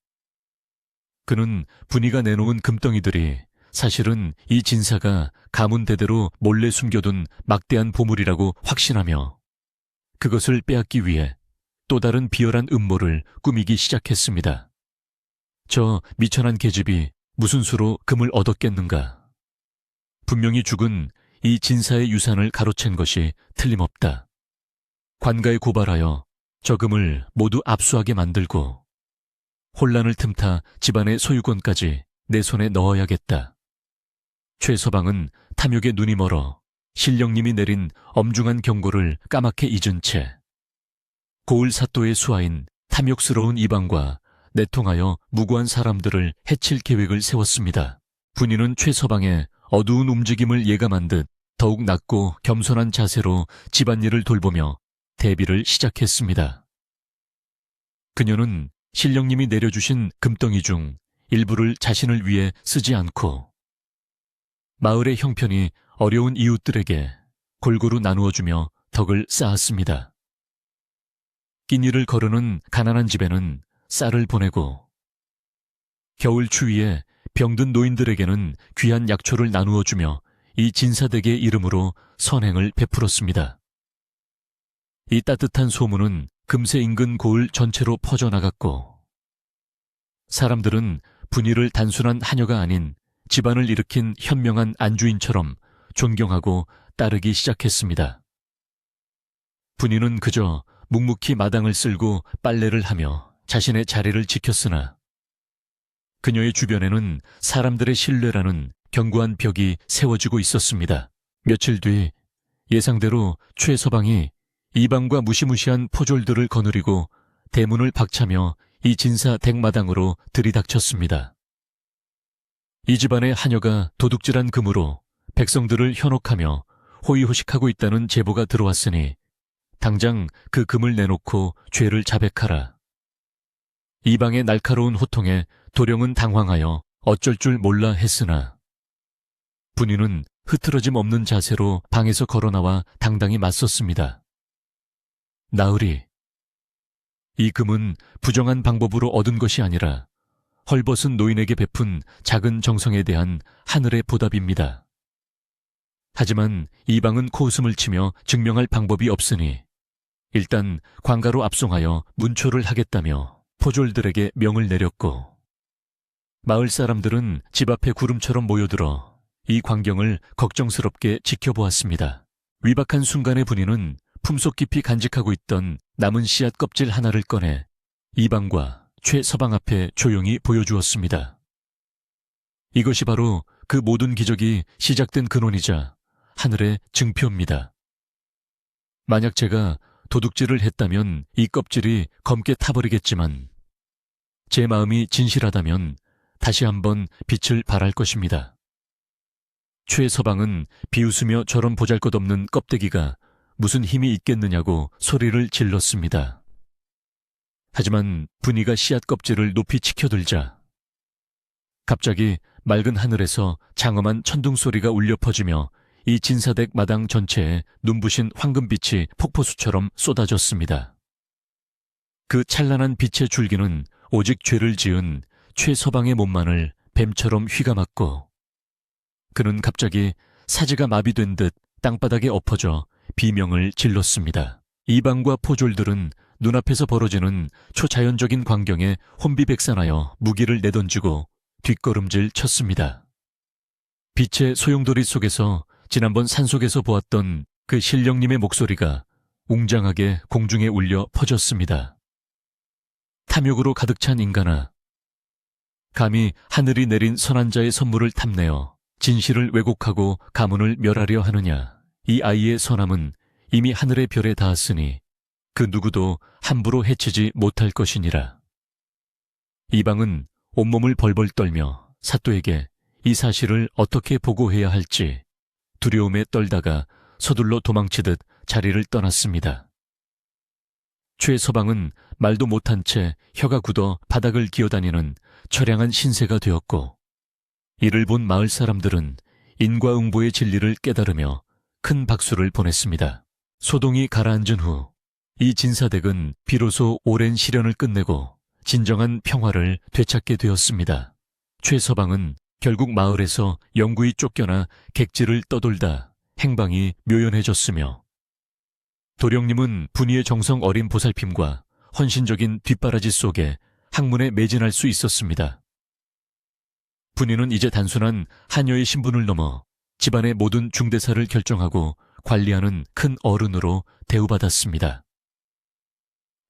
그는 분이가 내놓은 금덩이들이 사실은 이 진사가 가문 대대로 몰래 숨겨둔 막대한 보물이라고 확신하며 그것을 빼앗기 위해 또 다른 비열한 음모를 꾸미기 시작했습니다. 저 미천한 계집이 무슨 수로 금을 얻었겠는가. 분명히 죽은 이 진사의 유산을 가로챈 것이 틀림없다. 관가에 고발하여 저 금을 모두 압수하게 만들고 혼란을 틈타 집안의 소유권까지 내 손에 넣어야겠다. 최서방은 탐욕에 눈이 멀어 신령님이 내린 엄중한 경고를 까맣게 잊은 채 고을 사또의 수하인 탐욕스러운 이방과 내통하여 무고한 사람들을 해칠 계획을 세웠습니다. 분이는 최서방의 어두운 움직임을 예감한 듯 더욱 낮고 겸손한 자세로 집안일을 돌보며 대비를 시작했습니다. 그녀는 신령님이 내려주신 금덩이 중 일부를 자신을 위해 쓰지 않고 마을의 형편이 어려운 이웃들에게 골고루 나누어주며 덕을 쌓았습니다. 끼니를 거르는 가난한 집에는 쌀을 보내고 겨울 추위에 병든 노인들에게는 귀한 약초를 나누어주며 이 진사댁의 이름으로 선행을 베풀었습니다. 이 따뜻한 소문은 금세 인근 고을 전체로 퍼져나갔고 사람들은 분이를 단순한 하녀가 아닌 집안을 일으킨 현명한 안주인처럼 존경하고 따르기 시작했습니다. 분이는 그저 묵묵히 마당을 쓸고 빨래를 하며 자신의 자리를 지켰으나 그녀의 주변에는 사람들의 신뢰라는 견고한 벽이 세워지고 있었습니다. 며칠 뒤 예상대로 최서방이 이방과 무시무시한 포졸들을 거느리고 대문을 박차며 이 진사 댁마당으로 들이닥쳤습니다. 이 집안의 하녀가 도둑질한 금으로 백성들을 현혹하며 호의호식하고 있다는 제보가 들어왔으니 당장 그 금을 내놓고 죄를 자백하라. 이방의 날카로운 호통에 도령은 당황하여 어쩔 줄 몰라 했으나 분이는 흐트러짐 없는 자세로 방에서 걸어나와 당당히 맞섰습니다. 나으리, 이 금은 부정한 방법으로 얻은 것이 아니라 헐벗은 노인에게 베푼 작은 정성에 대한 하늘의 보답입니다. 하지만 이방은 코웃음을 치며 증명할 방법이 없으니 일단 관가로 압송하여 문초를 하겠다며 포졸들에게 명을 내렸고 마을 사람들은 집 앞에 구름처럼 모여들어 이 광경을 걱정스럽게 지켜보았습니다. 위박한 순간의 분이는 품속 깊이 간직하고 있던 남은 씨앗 껍질 하나를 꺼내 이방과 최서방 앞에 조용히 보여주었습니다. 이것이 바로 그 모든 기적이 시작된 근원이자 하늘의 증표입니다. 만약 제가 도둑질을 했다면 이 껍질이 검게 타버리겠지만 제 마음이 진실하다면 다시 한번 빛을 발할 것입니다. 최서방은 비웃으며 저런 보잘것없는 껍데기가 무슨 힘이 있겠느냐고 소리를 질렀습니다. 하지만 분이가 씨앗 껍질을 높이 치켜들자 갑자기 맑은 하늘에서 장엄한 천둥 소리가 울려 퍼지며 이 진사댁 마당 전체에 눈부신 황금빛이 폭포수처럼 쏟아졌습니다. 그 찬란한 빛의 줄기는 오직 죄를 지은 최서방의 몸만을 뱀처럼 휘감았고 그는 갑자기 사지가 마비된 듯 땅바닥에 엎어져 비명을 질렀습니다. 이방과 포졸들은 눈앞에서 벌어지는 초자연적인 광경에 혼비백산하여 무기를 내던지고 뒷걸음질 쳤습니다. 빛의 소용돌이 속에서 지난번 산속에서 보았던 그 신령님의 목소리가 웅장하게 공중에 울려 퍼졌습니다. 탐욕으로 가득 찬 인간아, 감히 하늘이 내린 선한 자의 선물을 탐내어 진실을 왜곡하고 가문을 멸하려 하느냐. 이 아이의 선함은 이미 하늘의 별에 닿았으니 그 누구도 함부로 해치지 못할 것이니라. 이방은 온몸을 벌벌 떨며 사또에게 이 사실을 어떻게 보고해야 할지 두려움에 떨다가 서둘러 도망치듯 자리를 떠났습니다. 최서방은 말도 못한 채 혀가 굳어 바닥을 기어다니는 처량한 신세가 되었고, 이를 본 마을 사람들은 인과응보의 진리를 깨달으며 큰 박수를 보냈습니다. 소동이 가라앉은 후 이 진사댁은 비로소 오랜 시련을 끝내고 진정한 평화를 되찾게 되었습니다. 최서방은 결국 마을에서 영구히 쫓겨나 객지를 떠돌다 행방이 묘연해졌으며, 도령님은 분이의 정성 어린 보살핌과 헌신적인 뒷바라지 속에 학문에 매진할 수 있었습니다. 분이는 이제 단순한 하녀의 신분을 넘어 집안의 모든 중대사를 결정하고 관리하는 큰 어른으로 대우받았습니다.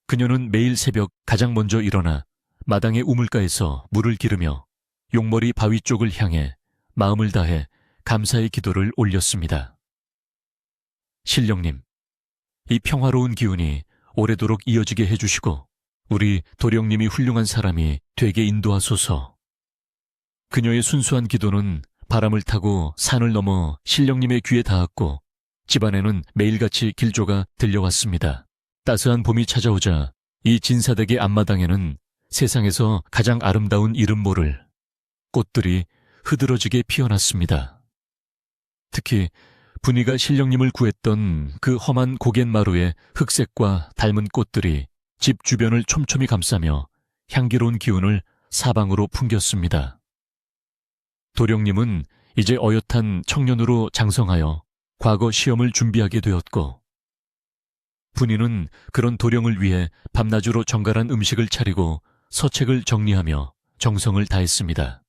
그녀는 매일 새벽 가장 먼저 일어나 마당의 우물가에서 물을 기르며 용머리 바위 쪽을 향해 마음을 다해 감사의 기도를 올렸습니다. 신령님, 이 평화로운 기운이 오래도록 이어지게 해주시고 우리 도령님이 훌륭한 사람이 되게 인도하소서. 그녀의 순수한 기도는 바람을 타고 산을 넘어 신령님의 귀에 닿았고 집안에는 매일같이 길조가 들려왔습니다. 따스한 봄이 찾아오자 이 진사댁의 앞마당에는 세상에서 가장 아름다운 이름 모를 꽃들이 흐드러지게 피어났습니다. 특히 분이가 신령님을 구했던 그 험한 고갯마루의 흑색과 닮은 꽃들이 집 주변을 촘촘히 감싸며 향기로운 기운을 사방으로 풍겼습니다. 도령님은 이제 어엿한 청년으로 장성하여 과거 시험을 준비하게 되었고, 분이는 그런 도령을 위해 밤낮으로 정갈한 음식을 차리고 서책을 정리하며 정성을 다했습니다.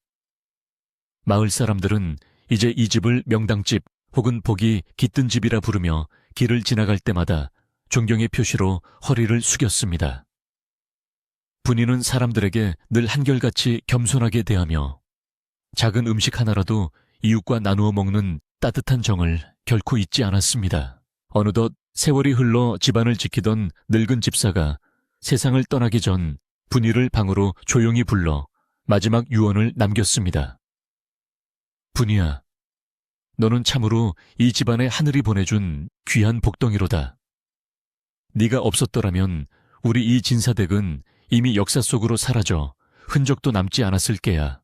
마을 사람들은 이제 이 집을 명당집 혹은 복이 깃든 집이라 부르며 길을 지나갈 때마다 존경의 표시로 허리를 숙였습니다. 분이는 사람들에게 늘 한결같이 겸손하게 대하며 작은 음식 하나라도 이웃과 나누어 먹는 따뜻한 정을 결코 잊지 않았습니다. 어느덧 세월이 흘러 집안을 지키던 늙은 집사가 세상을 떠나기 전 분이를 방으로 조용히 불러 마지막 유언을 남겼습니다. 분이야, 너는 참으로 이 집안에 하늘이 보내준 귀한 복덩이로다. 네가 없었더라면 우리 이 진사댁은 이미 역사 속으로 사라져 흔적도 남지 않았을 게야.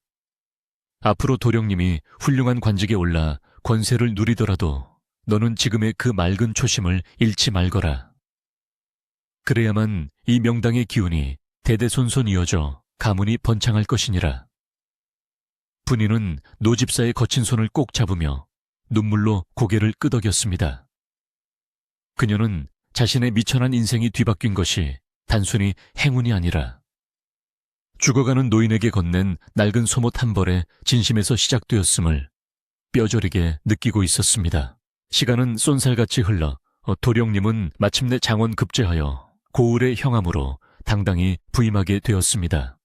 앞으로 도령님이 훌륭한 관직에 올라 권세를 누리더라도 너는 지금의 그 맑은 초심을 잃지 말거라. 그래야만 이 명당의 기운이 대대손손 이어져 가문이 번창할 것이니라. 분이는 노집사의 거친 손을 꼭 잡으며 눈물로 고개를 끄덕였습니다. 그녀는 자신의 미천한 인생이 뒤바뀐 것이 단순히 행운이 아니라 죽어가는 노인에게 건넨 낡은 소못 한 벌의 진심에서 시작되었음을 뼈저리게 느끼고 있었습니다. 시간은 쏜살같이 흘러 도령님은 마침내 장원 급제하여 고을의 형함으로 당당히 부임하게 되었습니다.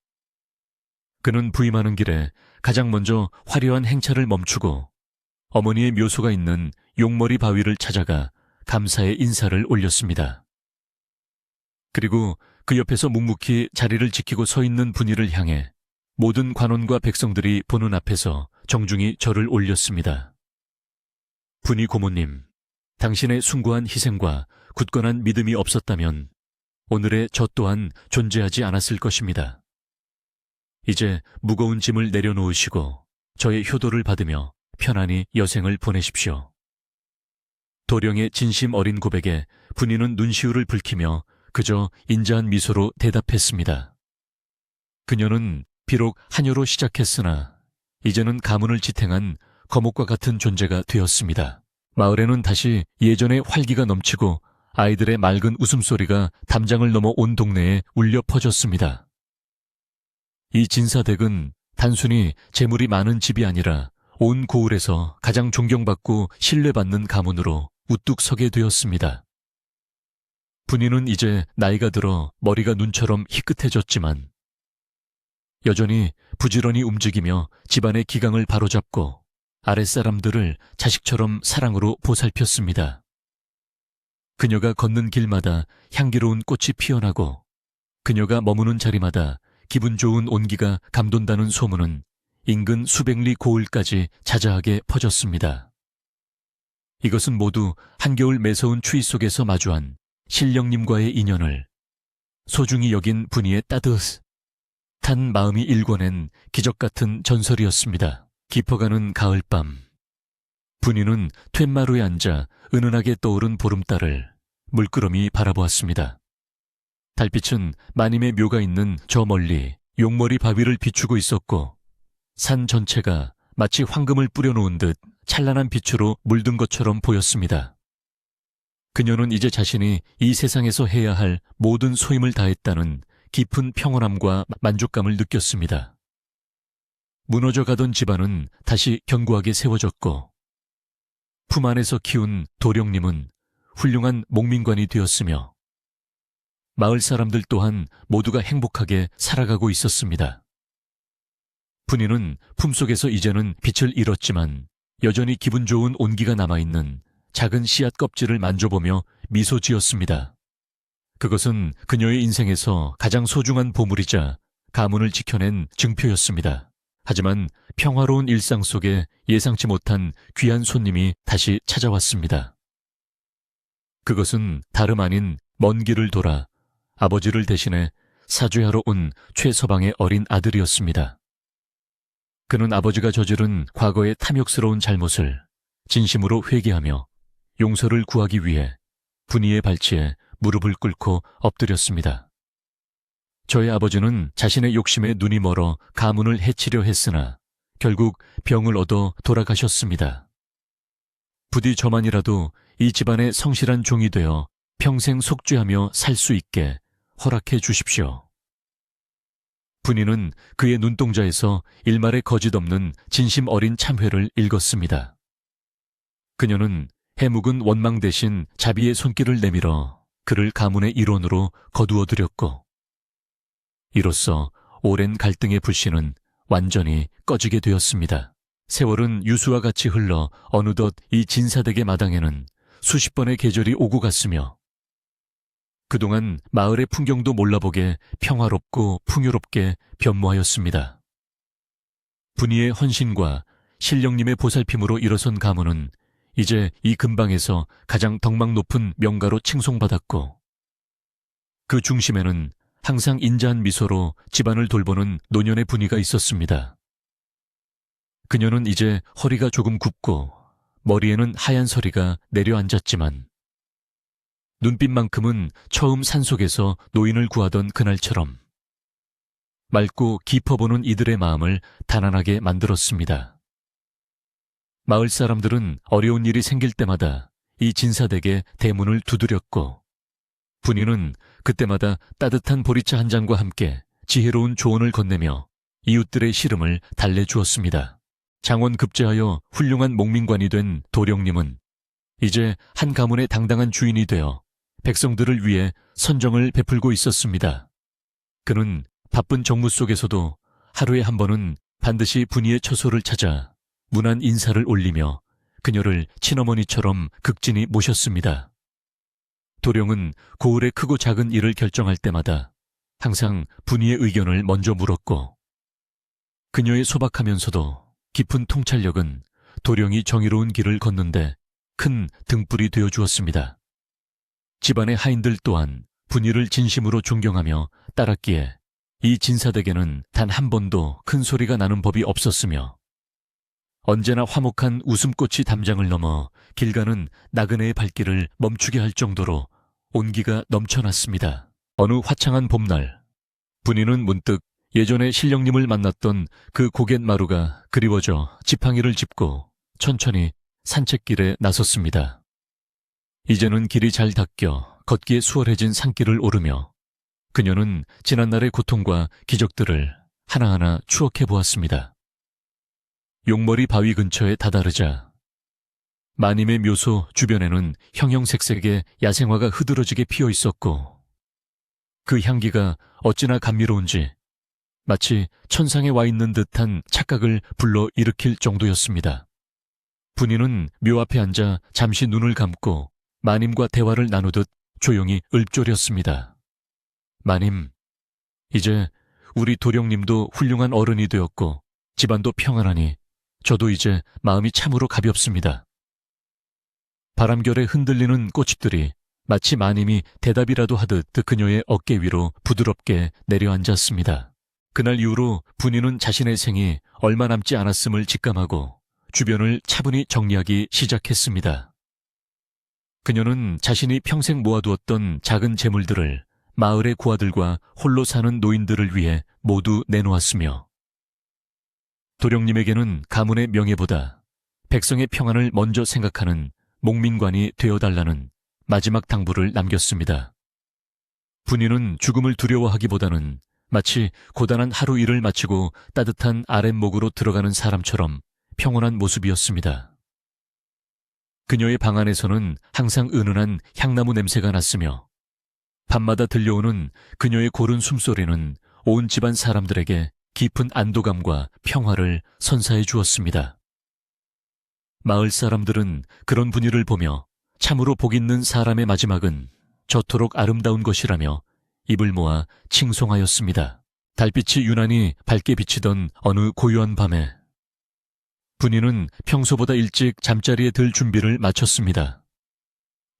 그는 부임하는 길에 가장 먼저 화려한 행차를 멈추고 어머니의 묘소가 있는 용머리 바위를 찾아가 감사의 인사를 올렸습니다. 그리고 그 옆에서 묵묵히 자리를 지키고 서 있는 분이를 향해 모든 관원과 백성들이 보는 앞에서 정중히 절을 올렸습니다. 분이 고모님, 당신의 숭고한 희생과 굳건한 믿음이 없었다면 오늘의 저 또한 존재하지 않았을 것입니다. 이제 무거운 짐을 내려놓으시고 저의 효도를 받으며 편안히 여생을 보내십시오. 도령의 진심 어린 고백에 분이는 눈시울을 붉히며 그저 인자한 미소로 대답했습니다. 그녀는 비록 하녀로 시작했으나 이제는 가문을 지탱한 거목과 같은 존재가 되었습니다. 마을에는 다시 예전의 활기가 넘치고 아이들의 맑은 웃음소리가 담장을 넘어 온 동네에 울려 퍼졌습니다. 이 진사댁은 단순히 재물이 많은 집이 아니라 온 고을에서 가장 존경받고 신뢰받는 가문으로 우뚝 서게 되었습니다. 분이는 이제 나이가 들어 머리가 눈처럼 희끗해졌지만 여전히 부지런히 움직이며 집안의 기강을 바로잡고 아랫사람들을 자식처럼 사랑으로 보살폈습니다. 그녀가 걷는 길마다 향기로운 꽃이 피어나고 그녀가 머무는 자리마다 기분 좋은 온기가 감돈다는 소문은 인근 수백 리 고을까지 자자하게 퍼졌습니다. 이것은 모두 한겨울 매서운 추위 속에서 마주한 신령님과의 인연을 소중히 여긴 분이의 따뜻한 마음이 일궈낸 기적 같은 전설이었습니다. 깊어가는 가을밤, 분이는 툇마루에 앉아 은은하게 떠오른 보름달을 물끄러미 바라보았습니다. 달빛은 마님의 묘가 있는 저 멀리 용머리 바위를 비추고 있었고 산 전체가 마치 황금을 뿌려놓은 듯 찬란한 빛으로 물든 것처럼 보였습니다. 그녀는 이제 자신이 이 세상에서 해야 할 모든 소임을 다했다는 깊은 평온함과 만족감을 느꼈습니다. 무너져가던 집안은 다시 견고하게 세워졌고 품 안에서 키운 도령님은 훌륭한 목민관이 되었으며 마을 사람들 또한 모두가 행복하게 살아가고 있었습니다. 분이는 품속에서 이제는 빛을 잃었지만 여전히 기분 좋은 온기가 남아있는 작은 씨앗 껍질을 만져보며 미소 지었습니다. 그것은 그녀의 인생에서 가장 소중한 보물이자 가문을 지켜낸 증표였습니다. 하지만 평화로운 일상 속에 예상치 못한 귀한 손님이 다시 찾아왔습니다. 그것은 다름 아닌 먼 길을 돌아 아버지를 대신해 사죄하러 온 최서방의 어린 아들이었습니다. 그는 아버지가 저지른 과거의 탐욕스러운 잘못을 진심으로 회개하며 용서를 구하기 위해 분이의 발치에 무릎을 꿇고 엎드렸습니다. 저의 아버지는 자신의 욕심에 눈이 멀어 가문을 해치려 했으나 결국 병을 얻어 돌아가셨습니다. 부디 저만이라도 이 집안의 성실한 종이 되어 평생 속죄하며 살 수 있게 허락해 주십시오. 분이는 그의 눈동자에서 일말의 거짓 없는 진심 어린 참회를 읽었습니다. 그녀는 해묵은 원망 대신 자비의 손길을 내밀어 그를 가문의 일원으로 거두어들였고 이로써 오랜 갈등의 불씨는 완전히 꺼지게 되었습니다. 세월은 유수와 같이 흘러 어느덧 이 진사댁의 마당에는 수십 번의 계절이 오고 갔으며 그동안 마을의 풍경도 몰라보게 평화롭고 풍요롭게 변모하였습니다. 분이의 헌신과 신령님의 보살핌으로 일어선 가문은 이제 이 근방에서 가장 덕망 높은 명가로 칭송받았고 그 중심에는 항상 인자한 미소로 집안을 돌보는 노년의 분이가 있었습니다. 그녀는 이제 허리가 조금 굽고 머리에는 하얀 서리가 내려앉았지만 눈빛만큼은 처음 산속에서 노인을 구하던 그날처럼 맑고 깊어보는 이들의 마음을 단안하게 만들었습니다. 마을 사람들은 어려운 일이 생길 때마다 이 진사댁의 대문을 두드렸고 분이는 그때마다 따뜻한 보리차 한 잔과 함께 지혜로운 조언을 건네며 이웃들의 시름을 달래주었습니다. 장원급제하여 훌륭한 목민관이 된 도령님은 이제 한 가문의 당당한 주인이 되어 백성들을 위해 선정을 베풀고 있었습니다. 그는 바쁜 정무 속에서도 하루에 한 번은 반드시 분이의 처소를 찾아 문안 인사를 올리며 그녀를 친어머니처럼 극진히 모셨습니다. 도령은 고을의 크고 작은 일을 결정할 때마다 항상 분이의 의견을 먼저 물었고 그녀의 소박하면서도 깊은 통찰력은 도령이 정의로운 길을 걷는데 큰 등불이 되어 주었습니다. 집안의 하인들 또한 분이를 진심으로 존경하며 따랐기에 이 진사댁에는 단 한 번도 큰 소리가 나는 법이 없었으며 언제나 화목한 웃음꽃이 담장을 넘어 길 가는 나그네의 발길을 멈추게 할 정도로 온기가 넘쳐났습니다. 어느 화창한 봄날, 분이는 문득 예전에 신령님을 만났던 그 고갯마루가 그리워져 지팡이를 짚고 천천히 산책길에 나섰습니다. 이제는 길이 잘 닦여 걷기에 수월해진 산길을 오르며 그녀는 지난날의 고통과 기적들을 하나하나 추억해 보았습니다. 용머리 바위 근처에 다다르자 마님의 묘소 주변에는 형형색색의 야생화가 흐드러지게 피어 있었고 그 향기가 어찌나 감미로운지 마치 천상에 와 있는 듯한 착각을 불러 일으킬 정도였습니다. 분이는 묘 앞에 앉아 잠시 눈을 감고 마님과 대화를 나누듯 조용히 읊조렸습니다. 마님, 이제 우리 도령님도 훌륭한 어른이 되었고 집안도 평안하니 저도 이제 마음이 참으로 가볍습니다. 바람결에 흔들리는 꽃잎들이 마치 마님이 대답이라도 하듯 그녀의 어깨 위로 부드럽게 내려앉았습니다. 그날 이후로 분이는 자신의 생이 얼마 남지 않았음을 직감하고 주변을 차분히 정리하기 시작했습니다. 그녀는 자신이 평생 모아두었던 작은 재물들을 마을의 고아들과 홀로 사는 노인들을 위해 모두 내놓았으며 도령님에게는 가문의 명예보다 백성의 평안을 먼저 생각하는 목민관이 되어달라는 마지막 당부를 남겼습니다. 분이는 죽음을 두려워하기보다는 마치 고단한 하루 일을 마치고 따뜻한 아랫목으로 들어가는 사람처럼 평온한 모습이었습니다. 그녀의 방 안에서는 항상 은은한 향나무 냄새가 났으며 밤마다 들려오는 그녀의 고른 숨소리는 온 집안 사람들에게 깊은 안도감과 평화를 선사해 주었습니다. 마을 사람들은 그런 분위를 보며 참으로 복 있는 사람의 마지막은 저토록 아름다운 것이라며 입을 모아 칭송하였습니다. 달빛이 유난히 밝게 비치던 어느 고요한 밤에 분이는 평소보다 일찍 잠자리에 들 준비를 마쳤습니다.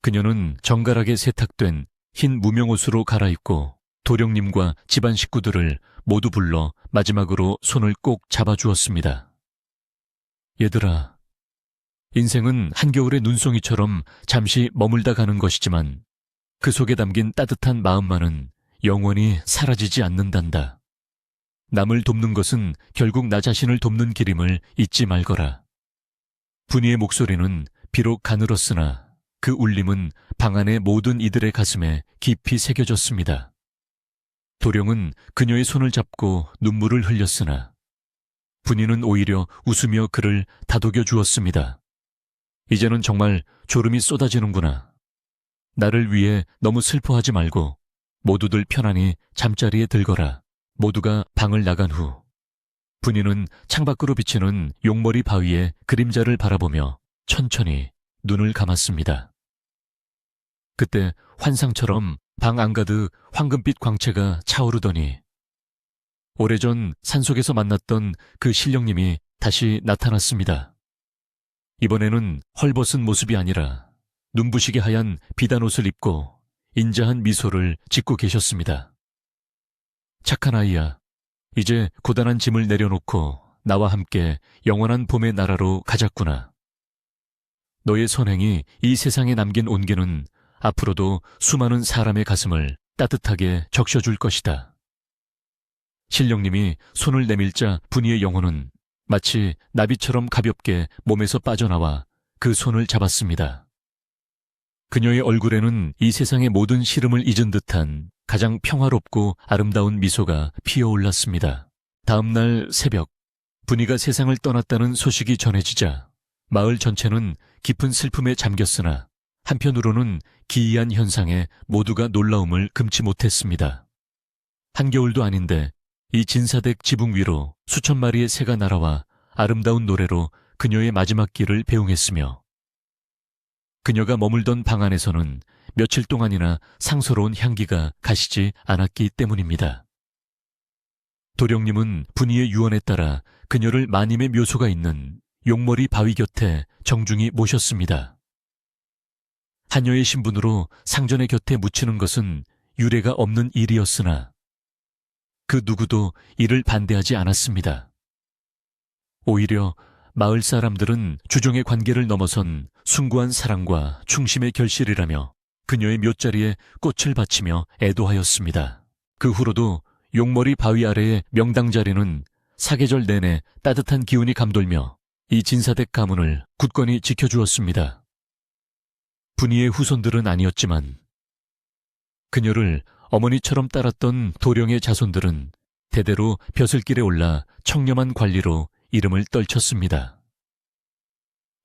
그녀는 정갈하게 세탁된 흰 무명옷으로 갈아입고 도령님과 집안 식구들을 모두 불러 마지막으로 손을 꼭 잡아주었습니다. 얘들아, 인생은 한겨울의 눈송이처럼 잠시 머물다 가는 것이지만 그 속에 담긴 따뜻한 마음만은 영원히 사라지지 않는단다. 남을 돕는 것은 결국 나 자신을 돕는 길임을 잊지 말거라. 분이의 목소리는 비록 가늘었으나 그 울림은 방 안의 모든 이들의 가슴에 깊이 새겨졌습니다. 도령은 그녀의 손을 잡고 눈물을 흘렸으나 분이는 오히려 웃으며 그를 다독여 주었습니다. 이제는 정말 졸음이 쏟아지는구나. 나를 위해 너무 슬퍼하지 말고 모두들 편안히 잠자리에 들거라. 모두가 방을 나간 후 분이는 창밖으로 비치는 용머리 바위의 그림자를 바라보며 천천히 눈을 감았습니다. 그때 환상처럼 방 안가득 황금빛 광채가 차오르더니 오래전 산속에서 만났던 그 신령님이 다시 나타났습니다. 이번에는 헐벗은 모습이 아니라 눈부시게 하얀 비단 옷을 입고 인자한 미소를 짓고 계셨습니다. 착한 아이야, 이제 고단한 짐을 내려놓고 나와 함께 영원한 봄의 나라로 가자꾸나. 너의 선행이 이 세상에 남긴 온기는 앞으로도 수많은 사람의 가슴을 따뜻하게 적셔줄 것이다. 신령님이 손을 내밀자 분이의 영혼은 마치 나비처럼 가볍게 몸에서 빠져나와 그 손을 잡았습니다. 그녀의 얼굴에는 이 세상의 모든 시름을 잊은 듯한 가장 평화롭고 아름다운 미소가 피어올랐습니다. 다음 날 새벽, 분이가 세상을 떠났다는 소식이 전해지자 마을 전체는 깊은 슬픔에 잠겼으나 한편으로는 기이한 현상에 모두가 놀라움을 금치 못했습니다. 한겨울도 아닌데 이 진사댁 지붕 위로 수천 마리의 새가 날아와 아름다운 노래로 그녀의 마지막 길을 배웅했으며 그녀가 머물던 방 안에서는 며칠 동안이나 상서로운 향기가 가시지 않았기 때문입니다. 도령님은 분이의 유언에 따라 그녀를 마님의 묘소가 있는 용머리 바위 곁에 정중히 모셨습니다. 하녀의 신분으로 상전의 곁에 묻히는 것은 유례가 없는 일이었으나 그 누구도 이를 반대하지 않았습니다. 오히려 마을 사람들은 주종의 관계를 넘어선 숭고한 사랑과 충심의 결실이라며 그녀의 묘자리에 꽃을 바치며 애도하였습니다. 그 후로도 용머리 바위 아래의 명당 자리는 사계절 내내 따뜻한 기운이 감돌며 이 진사댁 가문을 굳건히 지켜주었습니다. 분이의 후손들은 아니었지만 그녀를 어머니처럼 따랐던 도령의 자손들은 대대로 벼슬길에 올라 청렴한 관리로 이름을 떨쳤습니다.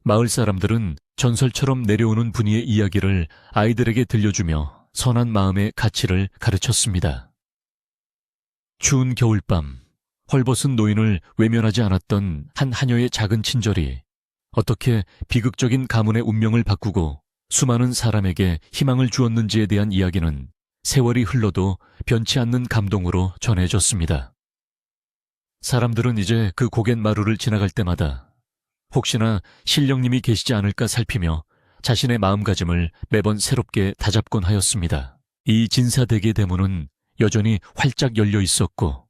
마을 사람들은 전설처럼 내려오는 분이의 이야기를 아이들에게 들려주며 선한 마음의 가치를 가르쳤습니다. 추운 겨울밤, 헐벗은 노인을 외면하지 않았던 한 하녀의 작은 친절이 어떻게 비극적인 가문의 운명을 바꾸고 수많은 사람에게 희망을 주었는지에 대한 이야기는 세월이 흘러도 변치 않는 감동으로 전해졌습니다. 사람들은 이제 그 고갯마루를 지나갈 때마다 혹시나 신령님이 계시지 않을까 살피며 자신의 마음가짐을 매번 새롭게 다잡곤 하였습니다. 이 진사대계 대문은 여전히 활짝 열려 있었고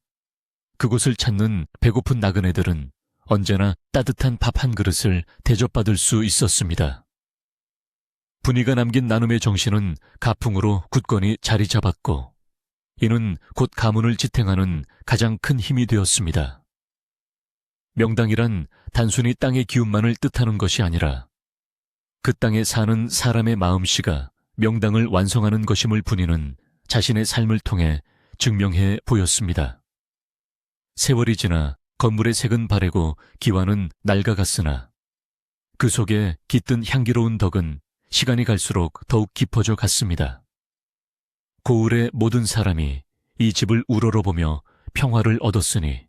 그곳을 찾는 배고픈 나그네들은 언제나 따뜻한 밥 한 그릇을 대접받을 수 있었습니다. 분이가 남긴 나눔의 정신은 가풍으로 굳건히 자리 잡았고 이는 곧 가문을 지탱하는 가장 큰 힘이 되었습니다. 명당이란 단순히 땅의 기운만을 뜻하는 것이 아니라 그 땅에 사는 사람의 마음씨가 명당을 완성하는 것임을 분이는 자신의 삶을 통해 증명해 보였습니다. 세월이 지나 건물의 색은 바래고 기와는 낡아갔으나 그 속에 깃든 향기로운 덕은 시간이 갈수록 더욱 깊어져 갔습니다. 고을의 모든 사람이 이 집을 우러러보며 평화를 얻었으니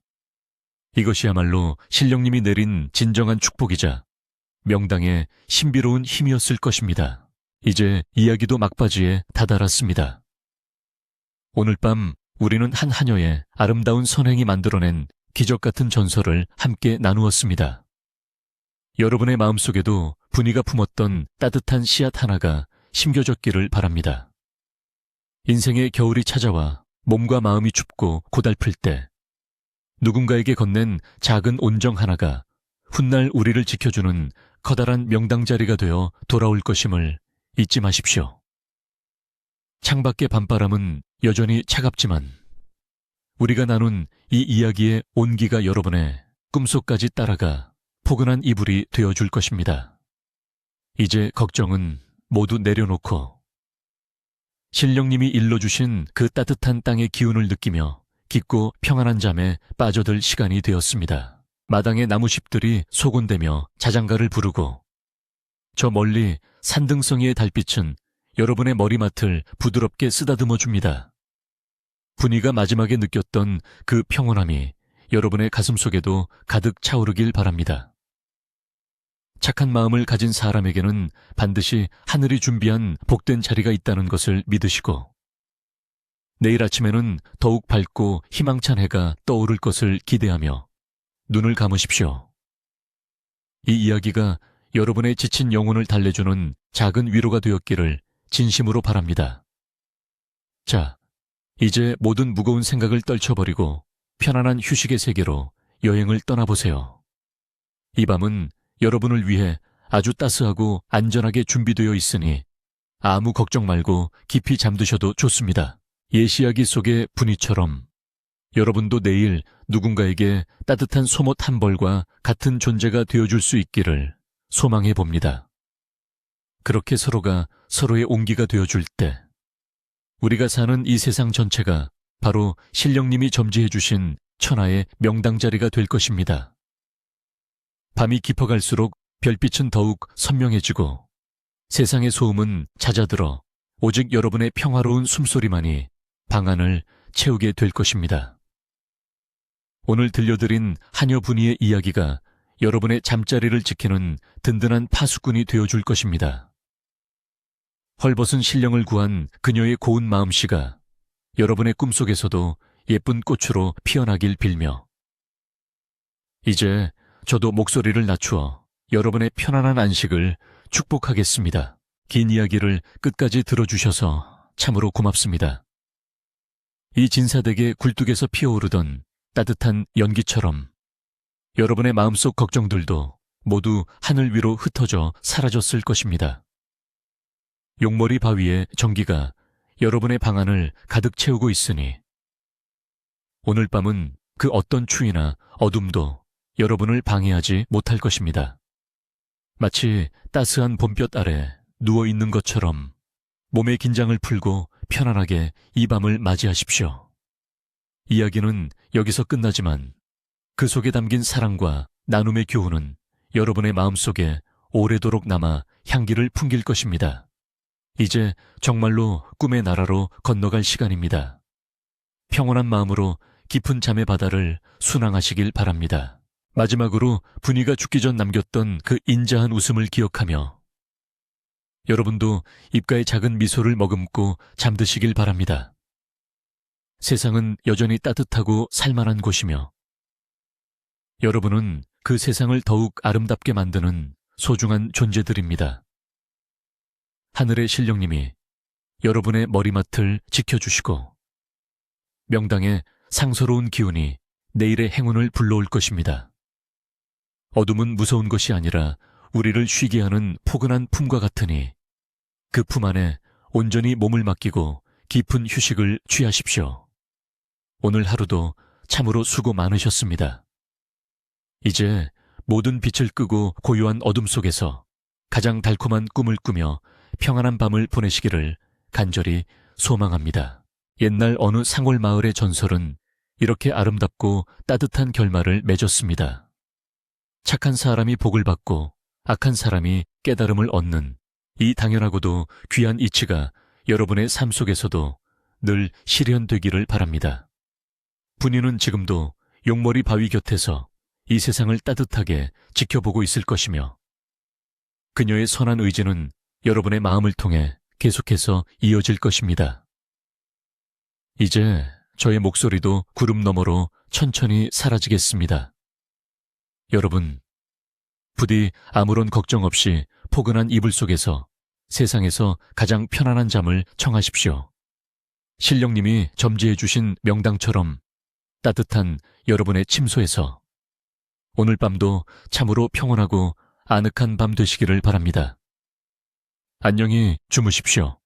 이것이야말로 신령님이 내린 진정한 축복이자 명당의 신비로운 힘이었을 것입니다. 이제 이야기도 막바지에 다다랐습니다. 오늘 밤 우리는 한 하녀의 아름다운 선행이 만들어낸 기적 같은 전설을 함께 나누었습니다. 여러분의 마음속에도 분이가 품었던 따뜻한 씨앗 하나가 심겨졌기를 바랍니다. 인생의 겨울이 찾아와 몸과 마음이 춥고 고달플 때 누군가에게 건넨 작은 온정 하나가 훗날 우리를 지켜주는 커다란 명당자리가 되어 돌아올 것임을 잊지 마십시오. 창밖의 밤바람은 여전히 차갑지만 우리가 나눈 이 이야기의 온기가 여러분의 꿈속까지 따라가 포근한 이불이 되어줄 것입니다. 이제 걱정은 모두 내려놓고 신령님이 일러주신 그 따뜻한 땅의 기운을 느끼며 깊고 평안한 잠에 빠져들 시간이 되었습니다. 마당의 나무잎들이 소곤대며 자장가를 부르고 저 멀리 산등성이의 달빛은 여러분의 머리맡을 부드럽게 쓰다듬어 줍니다. 분이가 마지막에 느꼈던 그 평온함이 여러분의 가슴속에도 가득 차오르길 바랍니다. 착한 마음을 가진 사람에게는 반드시 하늘이 준비한 복된 자리가 있다는 것을 믿으시고 내일 아침에는 더욱 밝고 희망찬 해가 떠오를 것을 기대하며 눈을 감으십시오. 이 이야기가 여러분의 지친 영혼을 달래주는 작은 위로가 되었기를 진심으로 바랍니다. 자, 이제 모든 무거운 생각을 떨쳐버리고 편안한 휴식의 세계로 여행을 떠나보세요. 이 밤은 여러분을 위해 아주 따스하고 안전하게 준비되어 있으니 아무 걱정 말고 깊이 잠드셔도 좋습니다. 예시이야기 속의 분이처럼 여러분도 내일 누군가에게 따뜻한 소못 한 벌과 같은 존재가 되어줄 수 있기를 소망해 봅니다. 그렇게 서로가 서로의 온기가 되어줄 때 우리가 사는 이 세상 전체가 바로 신령님이 점지해 주신 천하의 명당자리가 될 것입니다. 밤이 깊어갈수록 별빛은 더욱 선명해지고 세상의 소음은 잦아들어 오직 여러분의 평화로운 숨소리만이 방 안을 채우게 될 것입니다. 오늘 들려드린 하녀 분이의 이야기가 여러분의 잠자리를 지키는 든든한 파수꾼이 되어줄 것입니다. 헐벗은 신령을 구한 그녀의 고운 마음씨가 여러분의 꿈속에서도 예쁜 꽃으로 피어나길 빌며 이제 저도 목소리를 낮추어 여러분의 편안한 안식을 축복하겠습니다. 긴 이야기를 끝까지 들어주셔서 참으로 고맙습니다. 이 진사댁의 굴뚝에서 피어오르던 따뜻한 연기처럼 여러분의 마음속 걱정들도 모두 하늘 위로 흩어져 사라졌을 것입니다. 용머리 바위의 전기가 여러분의 방 안을 가득 채우고 있으니 오늘 밤은 그 어떤 추위나 어둠도 여러분을 방해하지 못할 것입니다. 마치 따스한 봄볕 아래 누워있는 것처럼 몸의 긴장을 풀고 편안하게 이 밤을 맞이하십시오. 이야기는 여기서 끝나지만 그 속에 담긴 사랑과 나눔의 교훈은 여러분의 마음속에 오래도록 남아 향기를 풍길 것입니다. 이제 정말로 꿈의 나라로 건너갈 시간입니다. 평온한 마음으로 깊은 잠의 바다를 순항하시길 바랍니다. 마지막으로 분이가 죽기 전 남겼던 그 인자한 웃음을 기억하며 여러분도 입가에 작은 미소를 머금고 잠드시길 바랍니다. 세상은 여전히 따뜻하고 살만한 곳이며 여러분은 그 세상을 더욱 아름답게 만드는 소중한 존재들입니다. 하늘의 신령님이 여러분의 머리맡을 지켜주시고 명당의 상서로운 기운이 내일의 행운을 불러올 것입니다. 어둠은 무서운 것이 아니라 우리를 쉬게 하는 포근한 품과 같으니 그 품 안에 온전히 몸을 맡기고 깊은 휴식을 취하십시오. 오늘 하루도 참으로 수고 많으셨습니다. 이제 모든 빛을 끄고 고요한 어둠 속에서 가장 달콤한 꿈을 꾸며 평안한 밤을 보내시기를 간절히 소망합니다. 옛날 어느 상골 마을의 전설은 이렇게 아름답고 따뜻한 결말을 맺었습니다. 착한 사람이 복을 받고 악한 사람이 깨달음을 얻는 이 당연하고도 귀한 이치가 여러분의 삶 속에서도 늘 실현되기를 바랍니다. 분이는 지금도 용머리 바위 곁에서 이 세상을 따뜻하게 지켜보고 있을 것이며 그녀의 선한 의지는 여러분의 마음을 통해 계속해서 이어질 것입니다. 이제 저의 목소리도 구름 너머로 천천히 사라지겠습니다. 여러분, 부디 아무런 걱정 없이 포근한 이불 속에서 세상에서 가장 편안한 잠을 청하십시오. 신령님이 점지해 주신 명당처럼 따뜻한 여러분의 침소에서 오늘 밤도 참으로 평온하고 아늑한 밤 되시기를 바랍니다. 안녕히 주무십시오.